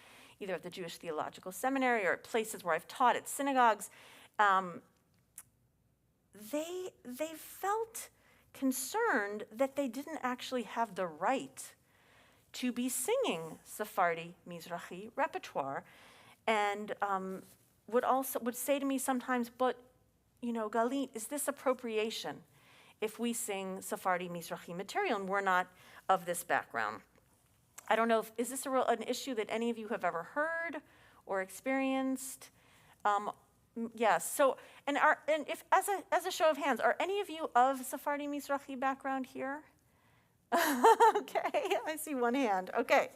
either at the Jewish Theological Seminary or at places where I've taught at synagogues, they felt concerned that they didn't actually have the right to be singing Sephardi Mizrahi repertoire, and would say to me sometimes, but, you know, Galit, is this appropriation if we sing Sephardi Mizrahi material and we're not of this background? I don't know, is this an issue that any of you have ever heard or experienced? Yes, so, and if, as a show of hands, are any of you of Sephardi Mizrahi background here? Okay, I see one hand, okay.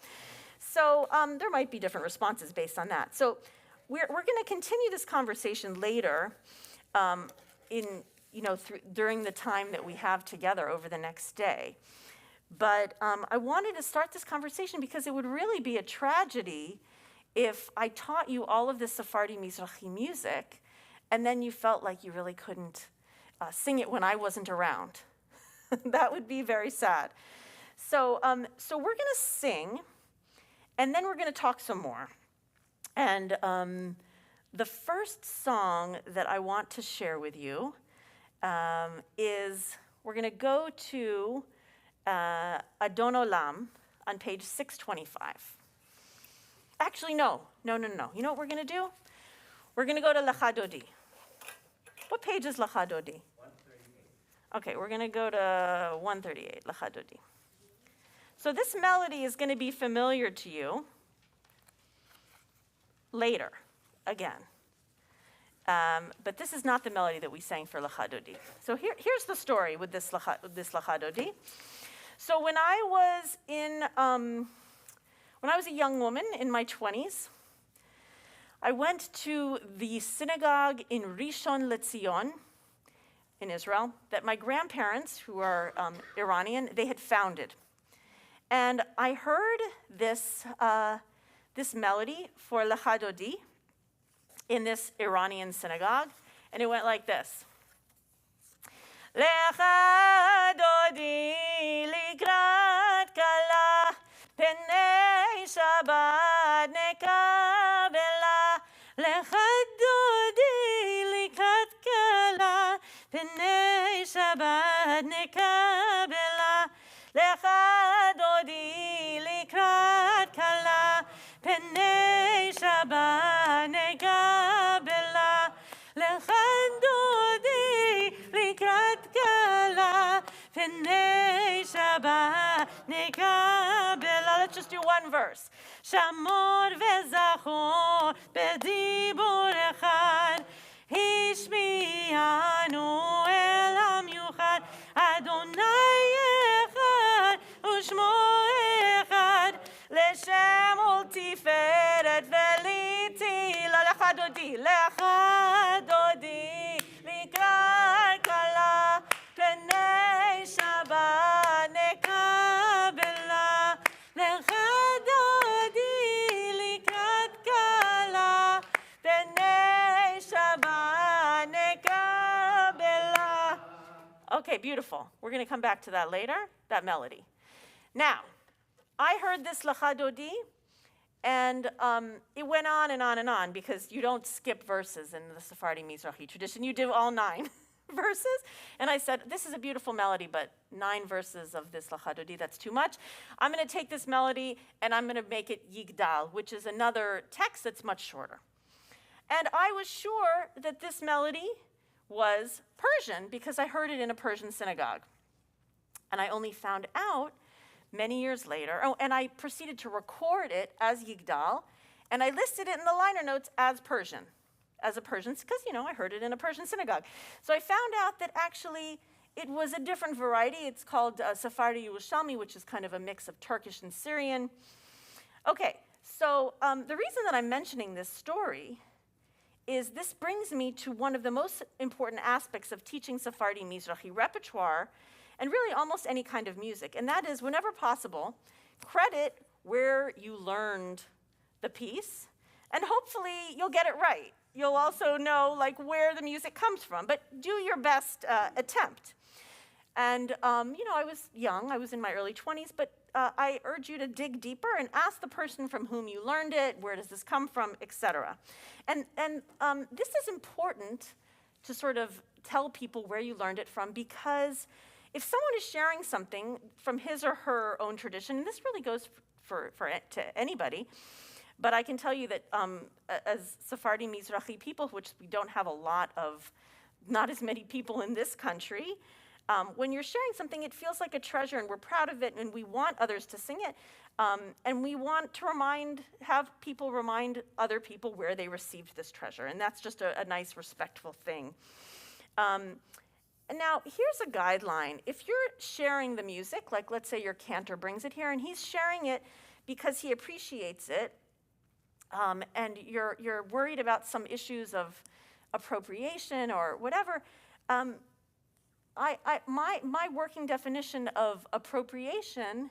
So there might be different responses based on that. So we're going to continue this conversation later during the time that we have together over the next day. But I wanted to start this conversation because it would really be a tragedy if I taught you all of this Sephardi Mizrahi music and then you felt like you really couldn't sing it when I wasn't around. That would be very sad. So we're going to sing, and then we're going to talk some more. And the first song that I want to share with you is, we're going to go to Adon Olam on page 625. Actually, no. You know what we're going to do? We're going to go to Lecha Dodi. What page is Lecha Dodi? 138. Okay, we're going to go to 138, Lecha Dodi. So this melody is going to be familiar to you later, again. But this is not the melody that we sang for Lecha Dodi. So here's the story with this Lecha Dodi. So when I was a young woman in my 20s, I went to the synagogue in Rishon LeZion in Israel that my grandparents, who are Iranian, they had founded. And I heard this melody for Lecha Dodi in this Iranian synagogue, and it went like this. Lecha Dodi likrat kala penei Shabbat nekabela. Lecha Dodi likrat kala penei Shabbat nekabela. Lecha Dodi likrat kala penei Shabbat nekabela. Lecha Dodi likrat kala penei Shabbat nekabela. Let's just do one verse. Shamor vezachor bedibur echad hishmianu elam yuchad Adonai echad ushmo echad leshem ol tiferet veliti Lecha Dodi likrat kala penei Shabbat nekabela. Lecha Dodi likrat kala penei Shabbat nekabela. Okay, beautiful. We're going to come back to that later, that melody. Now, I heard this Lecha Dodi, and it went on and on and on, because you don't skip verses in the Sephardi Mizrahi tradition. You do all 9 verses. And I said, this is a beautiful melody, but 9 verses of this Lecha Dodi, that's too much. I'm going to take this melody, and I'm going to make it Yigdal, which is another text that's much shorter. And I was sure that this melody was Persian, because I heard it in a Persian synagogue. And I only found out many years later, and I proceeded to record it as Yigdal, and I listed it in the liner notes as a Persian, because, I heard it in a Persian synagogue. So I found out that actually it was a different variety. It's called Sephardi Yerushalmi, which is kind of a mix of Turkish and Syrian. Okay, so the reason that I'm mentioning this story is this brings me to one of the most important aspects of teaching Sephardi Mizrahi repertoire, and really almost any kind of music, and that is, whenever possible, credit where you learned the piece, and hopefully you'll get it right. you'll also know like where the music comes from, but do your best attempt. And, you know, I was young, I was in my early 20s, but I urge you to dig deeper and ask the person from whom you learned it, where does this come from, etc. And this is important to sort of tell people where you learned it from, because if someone is sharing something from his or her own tradition, and this really goes to anybody, but I can tell you that as Sephardi Mizrahi people, which we don't have a lot of, not as many people in this country, when you're sharing something, it feels like a treasure, and we're proud of it, and we want others to sing it, and we want to have people remind other people where they received this treasure, and that's just a nice, respectful thing. And now, here's a guideline. If you're sharing the music, like let's say your cantor brings it here, and he's sharing it because he appreciates it, and you're worried about some issues of appropriation or whatever, my working definition of appropriation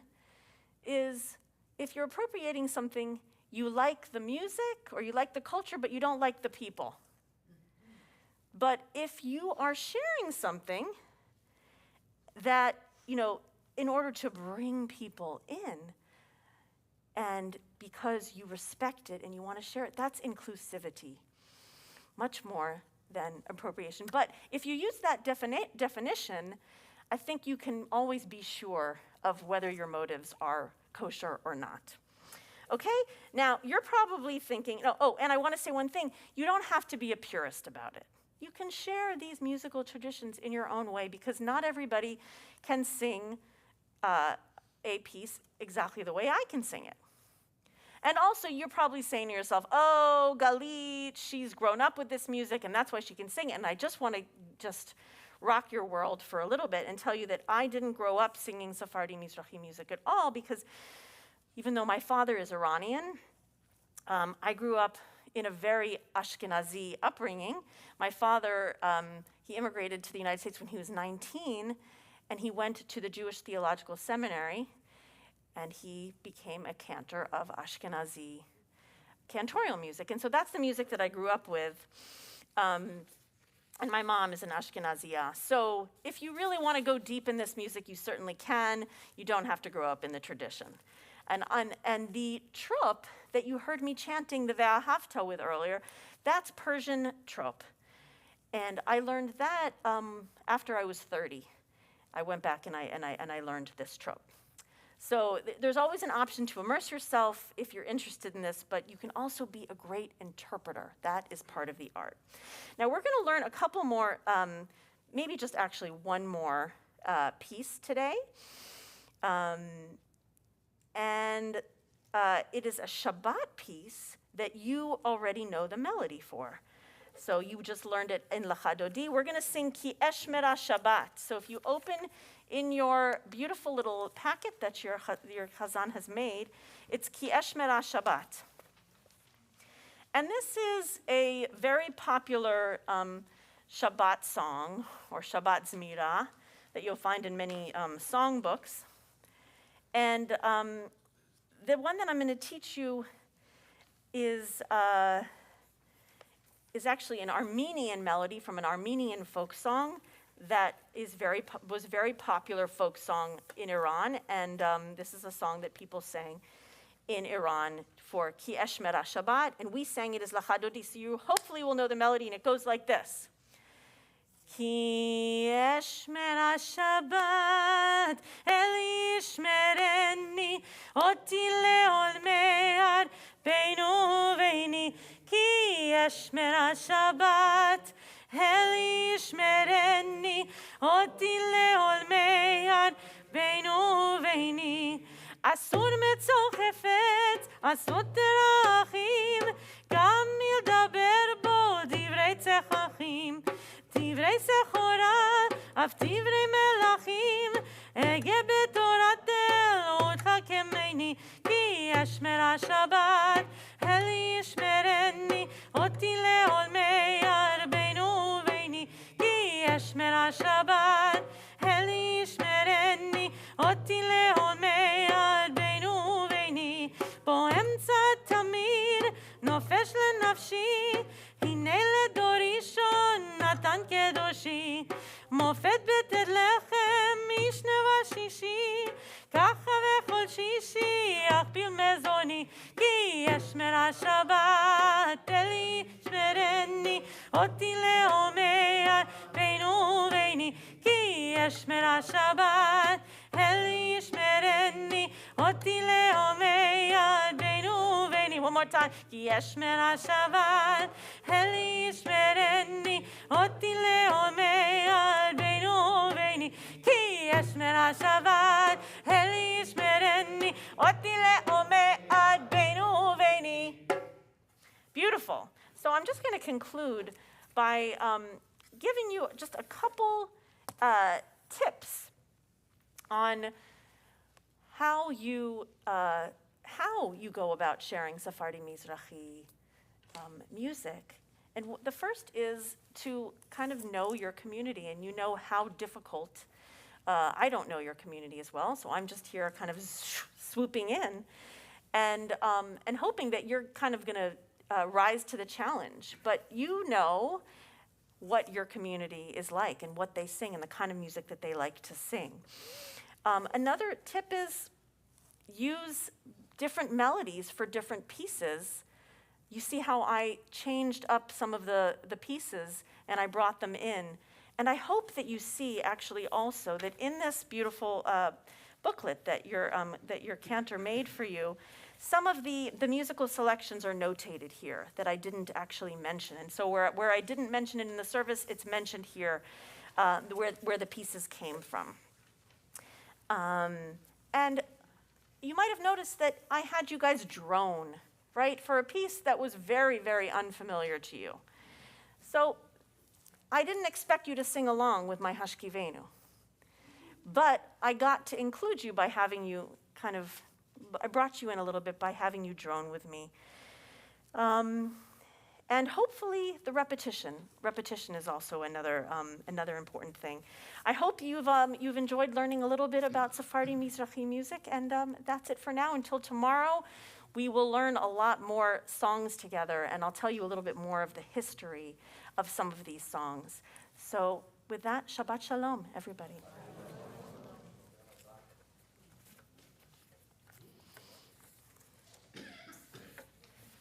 is if you're appropriating something, you like the music or you like the culture, but you don't like the people. But if you are sharing something that, you know, in order to bring people in, and because you respect it and you want to share it, that's inclusivity, much more than appropriation. But if you use that definition, I think you can always be sure of whether your motives are kosher or not. Okay? Now, you're probably thinking, oh, and I want to say one thing. You don't have to be a purist about it. You can share these musical traditions in your own way, because not everybody can sing a piece exactly the way I can sing it. And also, you're probably saying to yourself, oh, Galit, she's grown up with this music, and that's why she can sing it. And I just want to rock your world for a little bit and tell you that I didn't grow up singing Sephardi Mizrahi music at all, because even though my father is Iranian, I grew up in a very Ashkenazi upbringing. My father, he immigrated to the United States when he was 19, and he went to the Jewish Theological Seminary, and he became a cantor of Ashkenazi cantorial music. And so that's the music that I grew up with. And my mom is an Ashkenaziyah. So if you really want to go deep in this music, you certainly can. You don't have to grow up in the tradition. And the trop that you heard me chanting the Ve'ahavta with earlier, that's Persian trop. And I learned that after I was 30. I went back and I learned this trop. So there's always an option to immerse yourself if you're interested in this, but you can also be a great interpreter. That is part of the art. Now we're going to learn a couple more, maybe just actually one more piece today. And it is a Shabbat piece that you already know the melody for. So you just learned it in Lachadodi. We're going to sing Ki Eshmera Shabbat. So if you open in your beautiful little packet that your Chazan has made, it's Ki Eshmera Shabbat. And this is a very popular Shabbat song, or Shabbat Zmira, that you'll find in many songbooks. And the one that I'm going to teach you is actually an Armenian melody from an Armenian folk song that was very popular folk song in Iran, and this is a song that people sang in Iran for Ki Eshmera Shabbat, and we sang it as Lachadodi, so you hopefully will know the melody, and it goes like this. Ki Eshmera Shabbat, El Yishmereni, Oti Leol Me'ar, Beinu Veini, Ki Eshmera Shabbat, El Yishmereni, Oti Leol Me'ar, Beinu Veini. אסור מצוחפת, אסור דרכים, גם מלדבר בו דברי צחחים, דברי סחורה, אף דברי מלכים, אגה בתורת אותך כמני, כי ישמר השבת, אל ישמרני, אותי לעול מייר בינו וביני, כי ישמר השבת, אל ישמרני, אותי לעול מייר בינו וביני, באמצע תמיר, נופש לנפשי, הנה אופת בית לחם משנה ושישי, ככה וכל שישי אכפיל מזוני, כי ישמר השבת, אלי ישמרני, אותי להומע בינו וביני, כי ישמר השבת, אלי ישמרני, אותי להומע בינו וביני. One more time. כי ישמר השבת, אלי ישמרני, אותי להומע בינו וביני, כי ישמר השבת, אלי ישמרני, אותי להומע בינו וביני. Beautiful. So I'm just going to conclude by giving you just a couple tips on how you go about sharing Sephardi Mizrahi music. And the first is to kind of know your community, and you know how difficult. I don't know your community as well, so I'm just here kind of swooping in and hoping that you're kind of going to rise to the challenge. But you know what your community is like and what they sing and the kind of music that they like to sing. Another tip is use different melodies for different pieces. You see how I changed up some of the pieces and I brought them in. And I hope that you see actually also that in this beautiful booklet that your cantor made for you, some of the musical selections are notated here that I didn't actually mention. And so where I didn't mention it in the service, it's mentioned here where the pieces came from. And you might have noticed that I had you guys drone, right, for a piece that was very, very unfamiliar to you. So I didn't expect you to sing along with my Hashkivenu, but I got to include you by having you I brought you in a little bit by having you drone with me. And hopefully the repetition is also another important thing. I hope you've enjoyed learning a little bit about Sephardi Mizrahi music, and that's it for now. Until tomorrow, we will learn a lot more songs together, and I'll tell you a little bit more of the history of some of these songs. So with that, Shabbat Shalom, everybody.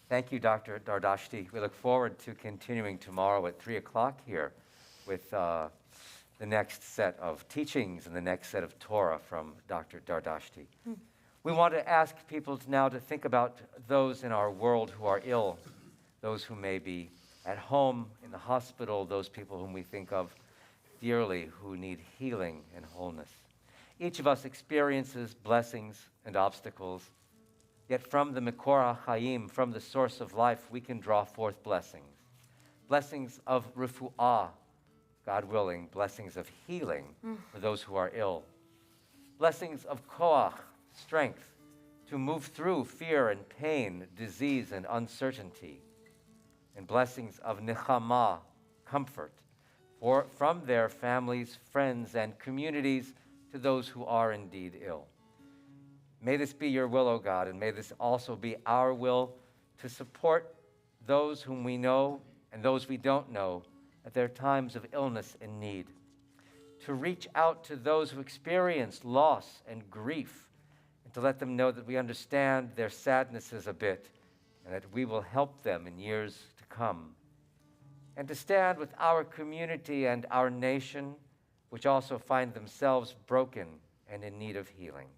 Thank you, Dr. Dardashti. We look forward to continuing tomorrow at 3 o'clock here with the next set of teachings and the next set of Torah from Dr. Dardashti. We want to ask people now to think about those in our world who are ill, those who may be at home, in the hospital, those people whom we think of dearly who need healing and wholeness. Each of us experiences blessings and obstacles. Yet from the Mikor HaChaim, from the source of life, we can draw forth blessings. Blessings of refu'ah, God willing, blessings of healing for those who are ill. Blessings of koach, strength, to move through fear and pain, disease and uncertainty. And blessings of nechama, comfort, from their families, friends, and communities to those who are indeed ill. May this be your will, O God, and may this also be our will to support those whom we know and those we don't know at their times of illness and need, to reach out to those who experience loss and grief, and to let them know that we understand their sadnesses a bit and that we will help them in years to come, and to stand with our community and our nation, which also find themselves broken and in need of healing.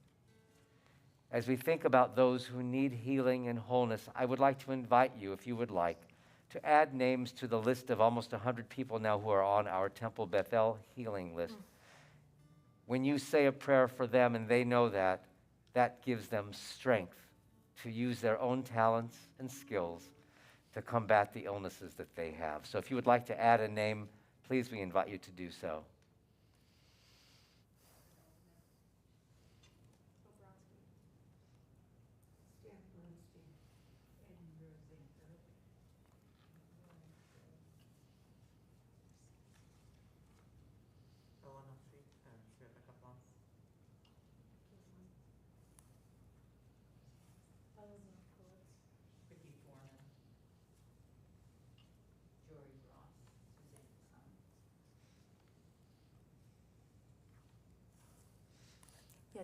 As we think about those who need healing and wholeness, I would like to invite you, if you would like, to add names to the list of almost 100 people now who are on our Temple Bethel healing list. When you say a prayer for them and they know that, that gives them strength to use their own talents and skills to combat the illnesses that they have. So if you would like to add a name, please, we invite you to do so.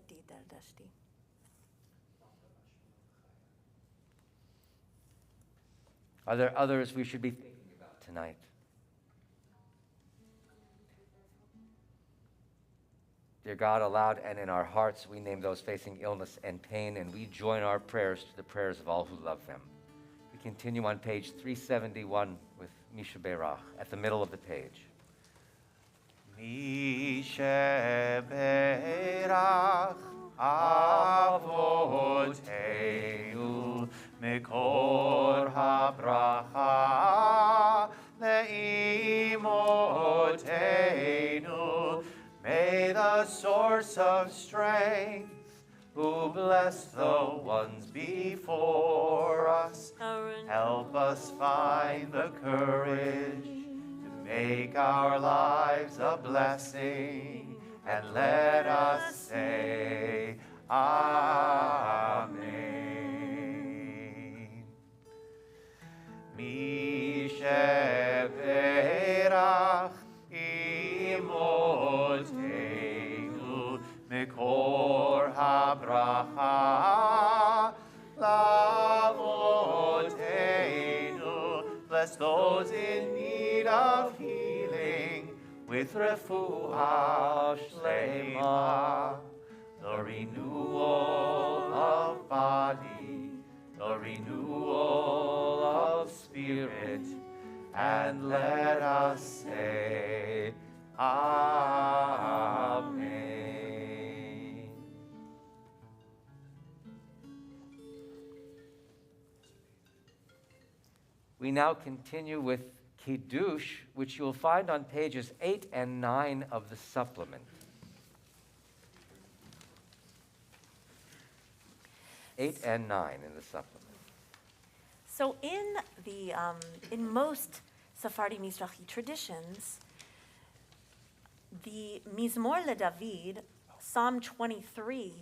Galit Dardashti. Are there others we should be thinking about tonight? Dear God, aloud and in our hearts, we name those facing illness and pain, and we join our prayers to the prayers of all who love them. We continue on page 371 with Misha Berach at the middle of the page. Misha Berach Avotenu Mikor HaBracha Leimotenu. May the source of strength, who bless the ones before us, help us find the courage to make our lives a blessing, and let us say, Amen. Mishe Berach Imotenu Mikor HaBracha Lavotenu. Bless those in need of healing with refuah shlema, the renewal of body, the renewal of spirit, and let us say, Amen. We now continue with Kiddush, which you'll find on pages 8 and 9 of the supplement. 8 and 9 in the supplement. So in most Sephardi Mizrahi traditions, the Mizmor LeDavid, Psalm 23,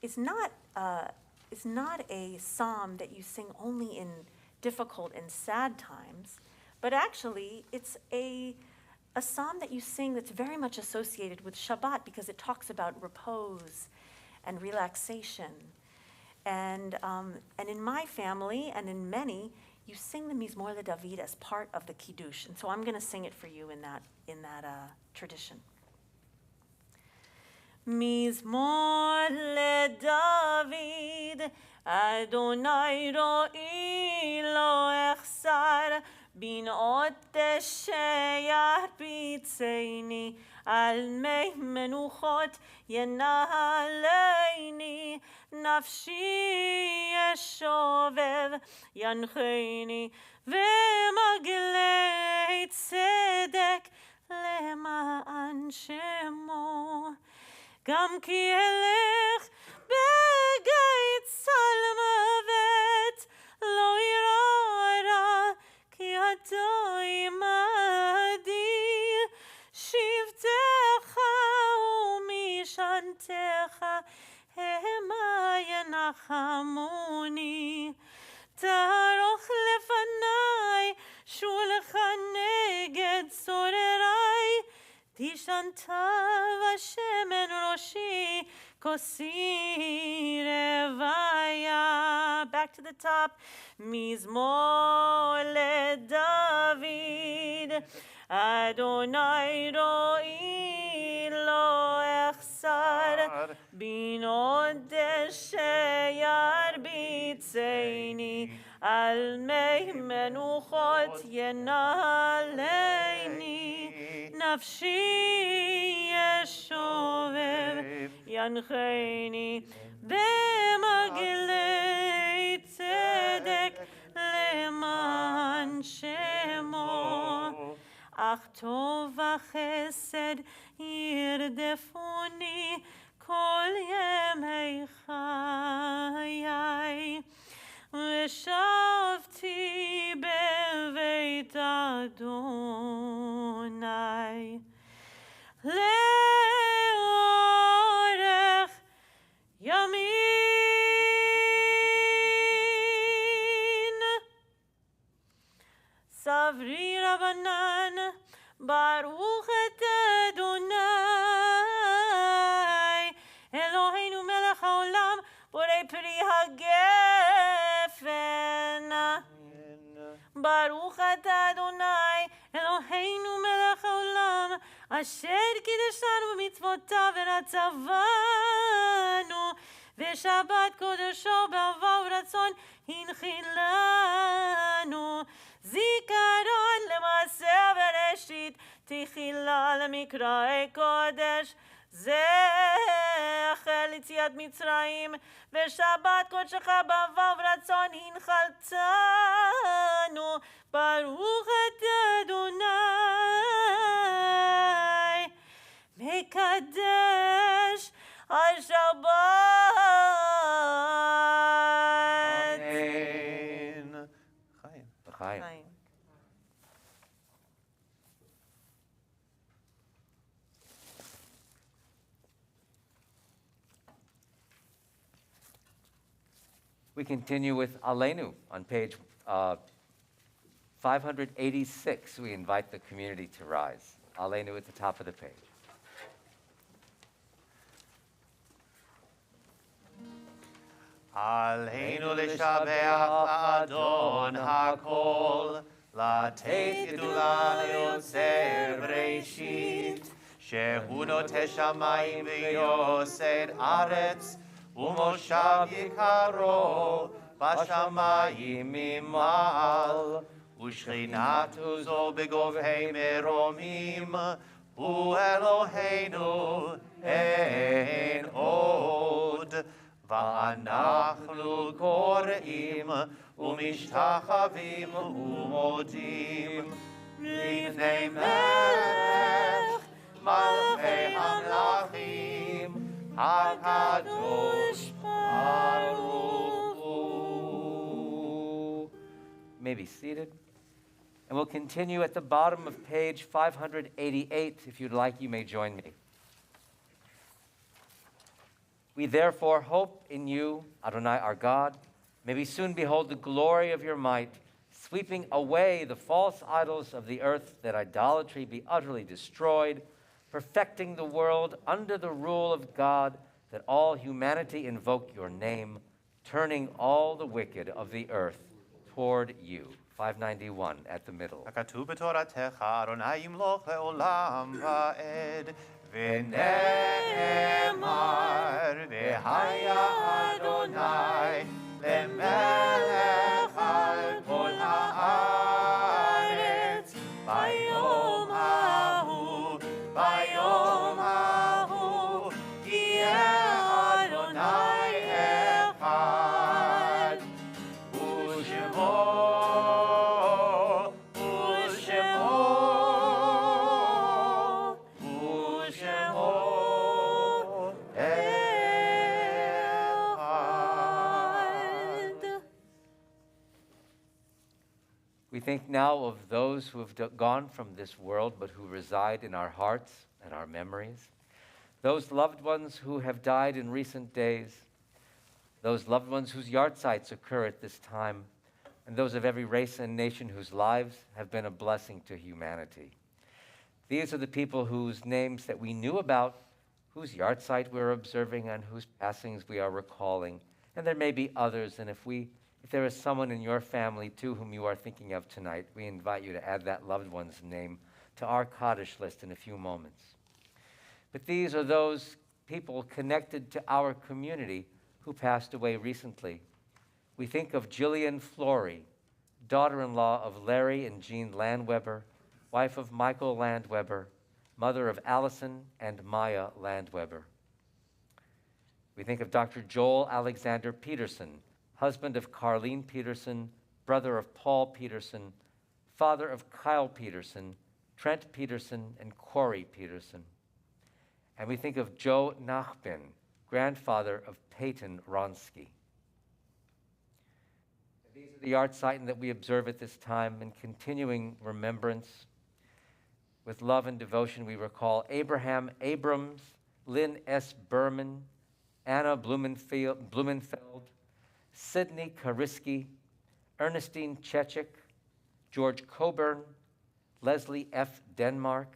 is not a psalm that you sing only in difficult and sad times, but actually it's a psalm that you sing that's very much associated with Shabbat, because it talks about repose and relaxation. And in my family and in many, you sing the Mizmor LeDavid as part of the Kiddush. And so I'm going to sing it for you in that tradition. Mizmor LeDavid, Adonai ro'i lo echsar, binot sheyar bitzeini, al mei menuchot yenaleini, nafshi yeshovev yancheini, v'maglei tzedek למען שמו, גם כי אלך בגיא צל מוות, לא ירא רע, כי אתה עמדי, שבטך ומשענתך המה ינחמוני, תערוך לפני שולחן נגד צורריי, תשענתה ושמן ראשי כוסי רוויה. Back to the top. מזמור לדוד, אדוני רואי לא אחסר, בינות דשא ירביצני, על מי מנוחות ינעלני, נפשי ישובב ינחני, במגלי צדק למען שמו. אך טוב וחסד ירדפוני כל ימי חיי, ושבתי בבית אדוני לאורך ימים. סברי רבנן, ברוך את אדוני אלוהינו פרי הגפן. ברוך אתה אדוני אלוהינו מלך העולם אשר קידשנו במצוותיו ורצבנו ושבת קודשו באהבה ורצון הנחיל לנו זיכרון למעשה בראשית תחילה למקראי קודש זכר ליציאת מצרים ושבת קודשך באהבה ורצון הנחלתנו ברוך אתה אדוני מקדש השבת. אמן. חיים. L'chaim. חיים. We continue with Aleinu on page 586. We invite the community to rise. Aleinu at the top of the page. עלינו לשבח אדון הכל, לתת גדולה ליוצר בראשית, שהוא נוטה שמיים ויוסד ארץ, ומושב יקרו בשמיים ממעל, ושכינת עוזו בגובהי מרומים, הוא אלוהינו אין עוד. ואנחנו קוראים ומשתחווים ומודים לפני מלך מלכי המלכים הקדוש ברוך הוא. May be seated. And we'll continue at the bottom of page 588. If you'd like, you may join me. We therefore hope in you, Adonai our God. May we soon behold the glory of your might, sweeping away the false idols of the earth, that idolatry be utterly destroyed, perfecting the world under the rule of God, that all humanity invoke your name, turning all the wicked of the earth toward you. 591 at the middle. הכתוב בתורתך, אדוני ימלוך לעולם ועד, ונאמר, והיה אדוני למלך על כל הארץ, ביום ההוא, ביום ההוא, יהיה אדוני אחד, ושמו We think now of those who have gone from this world, but who reside in our hearts and our memories. Those loved ones who have died in recent days. Those loved ones whose yahrzeits occur at this time. And those of every race and nation whose lives have been a blessing to humanity. These are the people whose names that we knew about, whose yahrzeit we're observing, and whose passings we are recalling. And there may be others, and if there is someone in your family, too, whom you are thinking of tonight, we invite you to add that loved one's name to our Kaddish list in a few moments. But these are those people connected to our community who passed away recently. We think of Jillian Flory, daughter-in-law of Larry and Jean Landweber, wife of Michael Landweber, mother of Allison and Maya Landweber. We think of Dr. Joel Alexander Peterson, husband of Carlene Peterson, brother of Paul Peterson, father of Kyle Peterson, Trent Peterson, and Corey Peterson. And we think of Joe Nachbin, grandfather of Peyton Ronsky. These are the yahrzeit that we observe at this time, in continuing remembrance. With love and devotion, we recall Abraham Abrams, Lynn S. Berman, Anna Blumenfeld, Sidney Kariski, Ernestine Chechik, George Coburn, Leslie F. Denmark,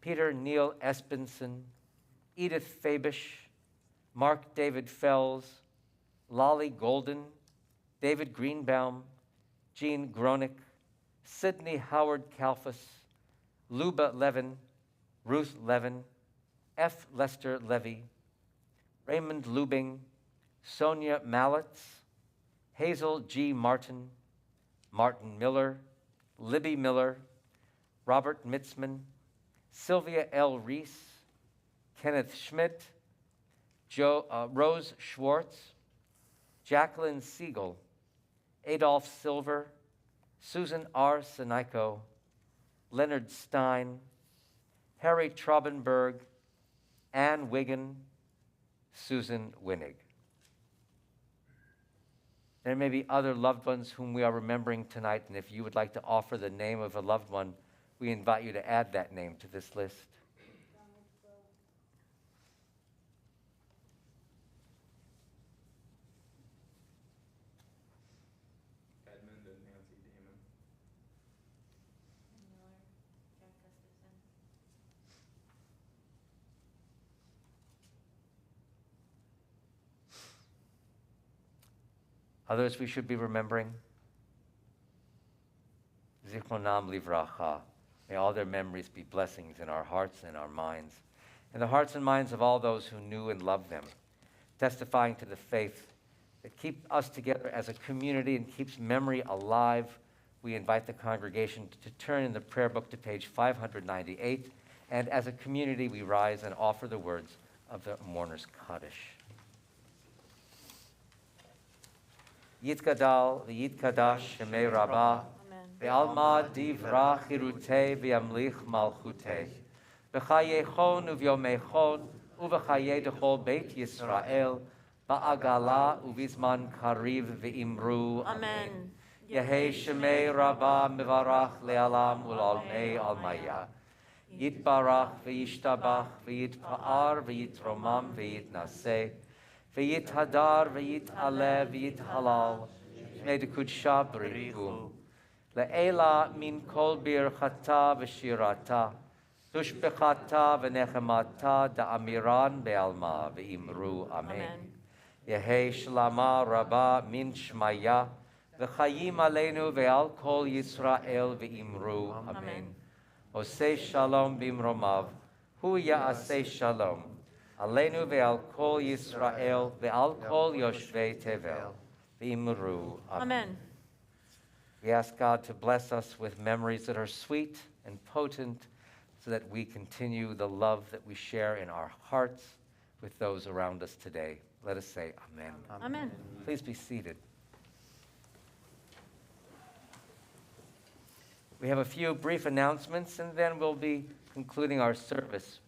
Peter Neil Espenson, Edith Fabish, Mark David Fells, Lolly Golden, David Greenbaum, Jean Gronick, Sidney Howard Kalfas, Luba Levin, Ruth Levin, F. Lester Levy, Raymond Lubing, Sonia Mallitz, Hazel G. Martin, Martin Miller, Libby Miller, Robert Mitzman, Sylvia L. Reese, Kenneth Schmidt, Rose Schwartz, Jacqueline Siegel, Adolph Silver, Susan R. Seniko, Leonard Stein, Harry Traubenberg, Ann Wigan, Susan Winnig. There may be other loved ones whom we are remembering tonight, and if you would like to offer the name of a loved one, we invite you to add that name to this list. Edmund and Nancy Damon. Others we should be remembering. Zichronam livracha. May all their memories be blessings in our hearts and our minds, in the hearts and minds of all those who knew and loved them, testifying to the faith that keeps us together as a community and keeps memory alive. We invite the congregation to turn in the prayer book to page 598, and as a community we rise and offer the words of the mourner's Kaddish. Yitgadal v'yitkadash shemei Rabbah, ve'alma divra chirutei v'yamlich malchutei, v'chayechon uvyomechon uv'chaye dechol Beit Yisrael, ba'agala uvizman kariv v'imru. Amen. Yehei shemei Rabbah mivarach le'alam ul'almei almaya. Yitbarach v'yishtabach v'yitpa'ar v'yitromam v'yitnaseh. V'yit hadar, v'yit aleh, v'yit halal, shmei dekudsha b'richu. Le'ela min kol birchata v'shirata, tushbechata v'nechemata da'amiran be'alma v'imru. Amen. Yehei shlama rabba min shmaya, v'chayim aleinu ve'al kol Yisrael v'imru. Amen. Osei shalom bimromav, hu ya'asei shalom. Aleinu ve'al kol Yisrael ve'al kol yoshvei tevel v'imru. Amen. We ask God to bless us with memories that are sweet and potent so that we continue the love that we share in our hearts with those around us today. Let us say amen. Amen. Please be seated. We have a few brief announcements and then we'll be concluding our service.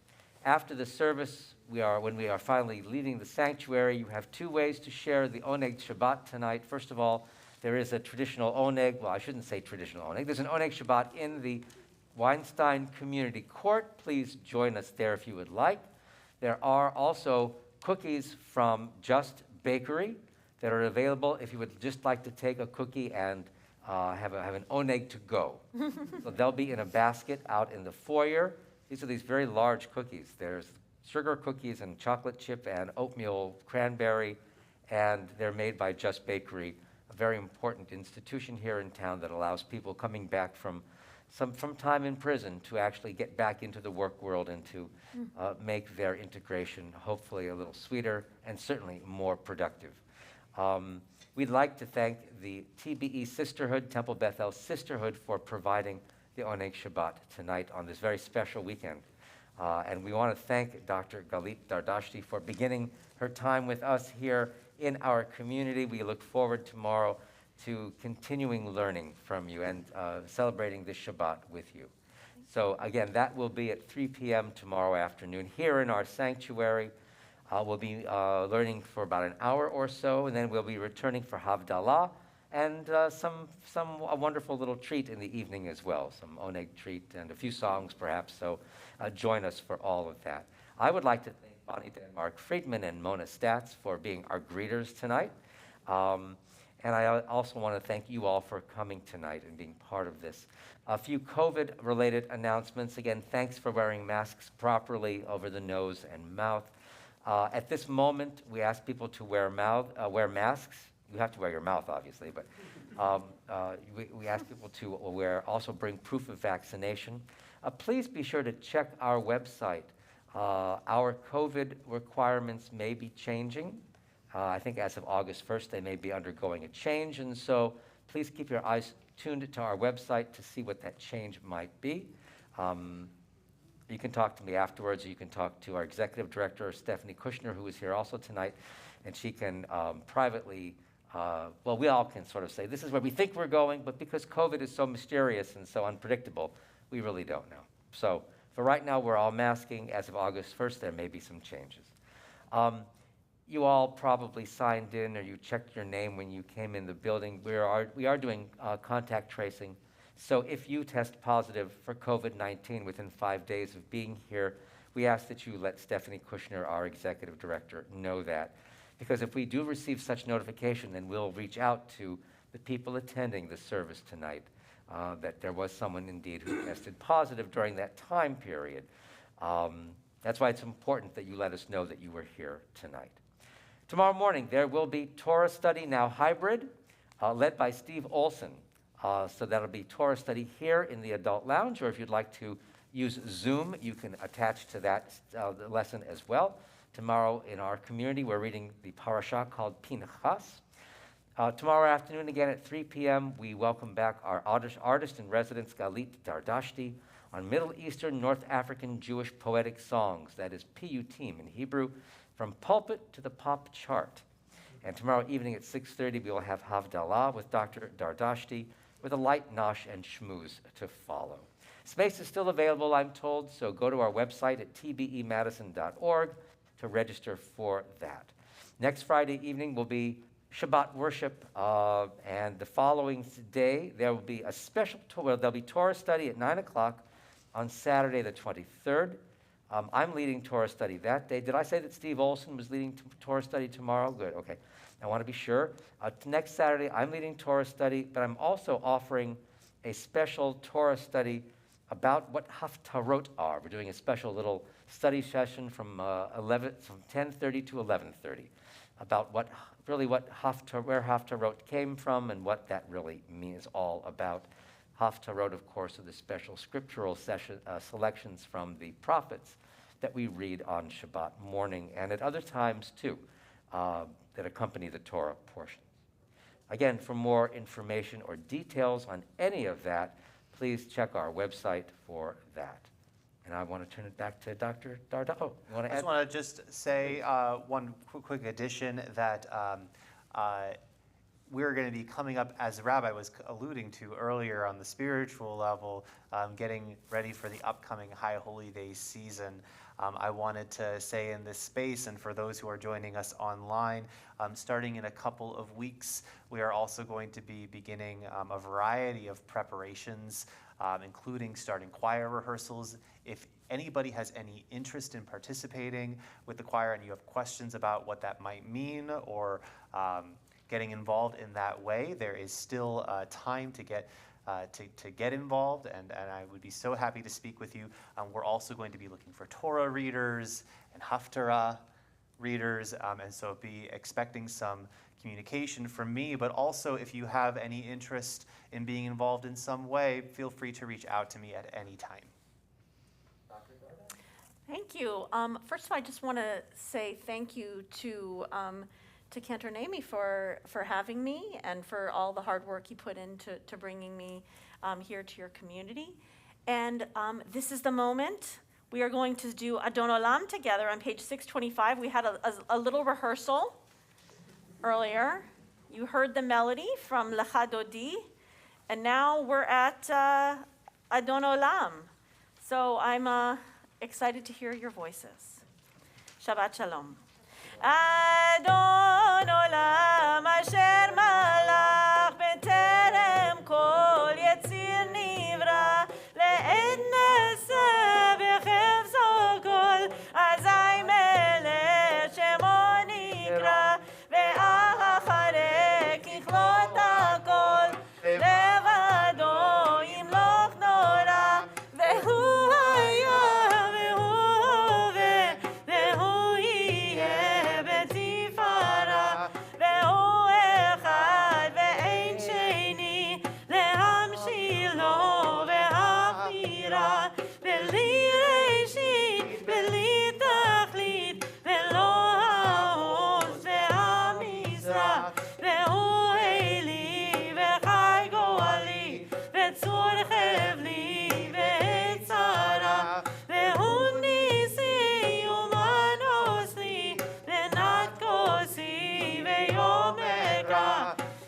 After the service, when we are finally leaving the sanctuary, you have two ways to share the Oneg Shabbat tonight. First of all, there is a traditional Oneg, well, I shouldn't say traditional Oneg. There's an Oneg Shabbat in the Weinstein Community Court. Please join us there if you would like. There are also cookies from Just Bakery that are available if you would just like to take a cookie and have an Oneg to go. So they'll be in a basket out in the foyer. These are these very large cookies. There's sugar cookies and chocolate chip and oatmeal cranberry, and they're made by Just Bakery, a very important institution here in town that allows people coming back from time in prison to actually get back into the work world and to make their integration hopefully a little sweeter and certainly more productive. We'd like to thank the TBE Sisterhood, Temple Bethel Sisterhood, for providing the Oneg Shabbat tonight on this very special weekend. And we want to thank Dr. Galit Dardashti for beginning her time with us here in our community. We look forward tomorrow to continuing learning from you and celebrating this Shabbat with you. So again, that will be at 3 p.m. tomorrow afternoon here in our sanctuary. We'll be learning for about an hour or so, and then we'll be returning for Havdalah and a wonderful little treat in the evening as well, some Oneg treat and a few songs perhaps, so join us for all of that. I would like to thank Bonnie Denmark Friedman and Mona Statz for being our greeters tonight. And I also want to thank you all for coming tonight and being part of this. A few COVID-related announcements. Again, thanks for wearing masks properly over the nose and mouth. At this moment, we ask people to wear masks. You have to wear your mouth, obviously, but we ask people to also bring proof of vaccination. Please be sure to check our website. Our COVID requirements may be changing. I think as of August 1st, they may be undergoing a change, and so please keep your eyes tuned to our website to see what that change might be. You can talk to me afterwards, or you can talk to our executive director, Stephanie Kushner, who is here also tonight, and she can privately, we all can sort of say, this is where we think we're going, but because COVID is so mysterious and so unpredictable, we really don't know. So for right now, we're all masking. As of August 1st, there may be some changes. You all probably signed in or you checked your name when you came in the building. We are doing contact tracing. So if you test positive for COVID-19 within 5 days of being here, we ask that you let Stephanie Kushner, our executive director, know that. Because if we do receive such notification, then we'll reach out to the people attending the service tonight that there was someone indeed who tested positive during that time period. That's why it's important that you let us know that you were here tonight. Tomorrow morning, there will be Torah study, now hybrid, led by Steve Olson. So that'll be Torah study here in the adult lounge, or if you'd like to use Zoom, you can attach to that the lesson as well. Tomorrow in our community, we're reading the parasha called Pinchas. Tomorrow afternoon, again at 3 p.m., we welcome back our artist in residence, Galit Dardashti, on Middle Eastern, North African Jewish poetic songs. That is piyutim in Hebrew, from pulpit to the pop chart. And tomorrow evening at 6:30, we will have Havdalah with Dr. Dardashti, with a light nosh and shmooze to follow. Space is still available, I'm told, so go to our website at tbemadison.org to register for that. Next Friday evening will be Shabbat worship, and the following day there will be a special there'll be Torah study at 9 o'clock on Saturday the 23rd. I'm leading Torah study that day. Did I say that Steve Olson was leading Torah study tomorrow? Good, okay. I want to be sure. Next Saturday, I'm leading Torah study, but I'm also offering a special Torah study about what haftarot are. We're doing a special little study session from 10:30 to 11:30 about where haftarot came from and what that really means all about. Haftarot, of course, are the special scriptural selections from the prophets that we read on Shabbat morning and at other times too, that accompany the Torah portions. Again, for more information or details on any of that, please check our website for that. And I want to turn it back to Dr. Dardashti. I just want to say one quick addition that we're going to be coming up, as the rabbi was alluding to earlier, on the spiritual level, getting ready for the upcoming High Holy Day season. I wanted to say in this space, and for those who are joining us online, starting in a couple of weeks, we are also going to be beginning a variety of preparations, including starting choir rehearsals. If anybody has any interest in participating with the choir and you have questions about what that might mean or getting involved in that way, there is still time to get involved, and I would be so happy to speak with you. We're also going to be looking for Torah readers and Haftarah readers, and so be expecting some communication from me, but also if you have any interest in being involved in some way, feel free to reach out to me at any time. Thank you. First of all, I just want to say thank you to Cantor Naomi for having me and for all the hard work you put into bringing me here to your community. And this is the moment. We are going to do Adon Olam together on page 625. We had a little rehearsal earlier. You heard the melody from Lecha Dodi, and now we're at Adon Olam. So I'm excited to hear your voices. Shabbat Shalom. Adon Olam asher malach beterem kol yetzir nivra le'ed nasa b'chefzo kol azai melech shemo nikra ve'achare kichlot hakol levado yimloch nora ve'hu haya ve'hu hove ve'hu yeh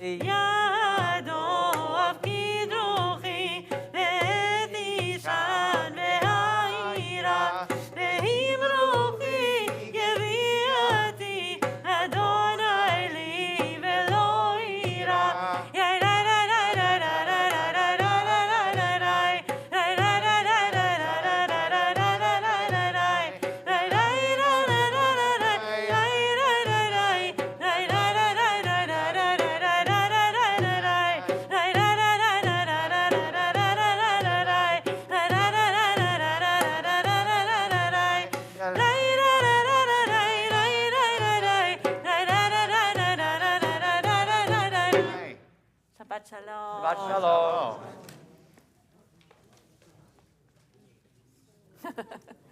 ידו הפקיד רוחי ואת אישן והעירה ואם רוחי יביאתי אדוני לי ולא יירא Shabbat Shalom. Shabbat Shalom. Oh.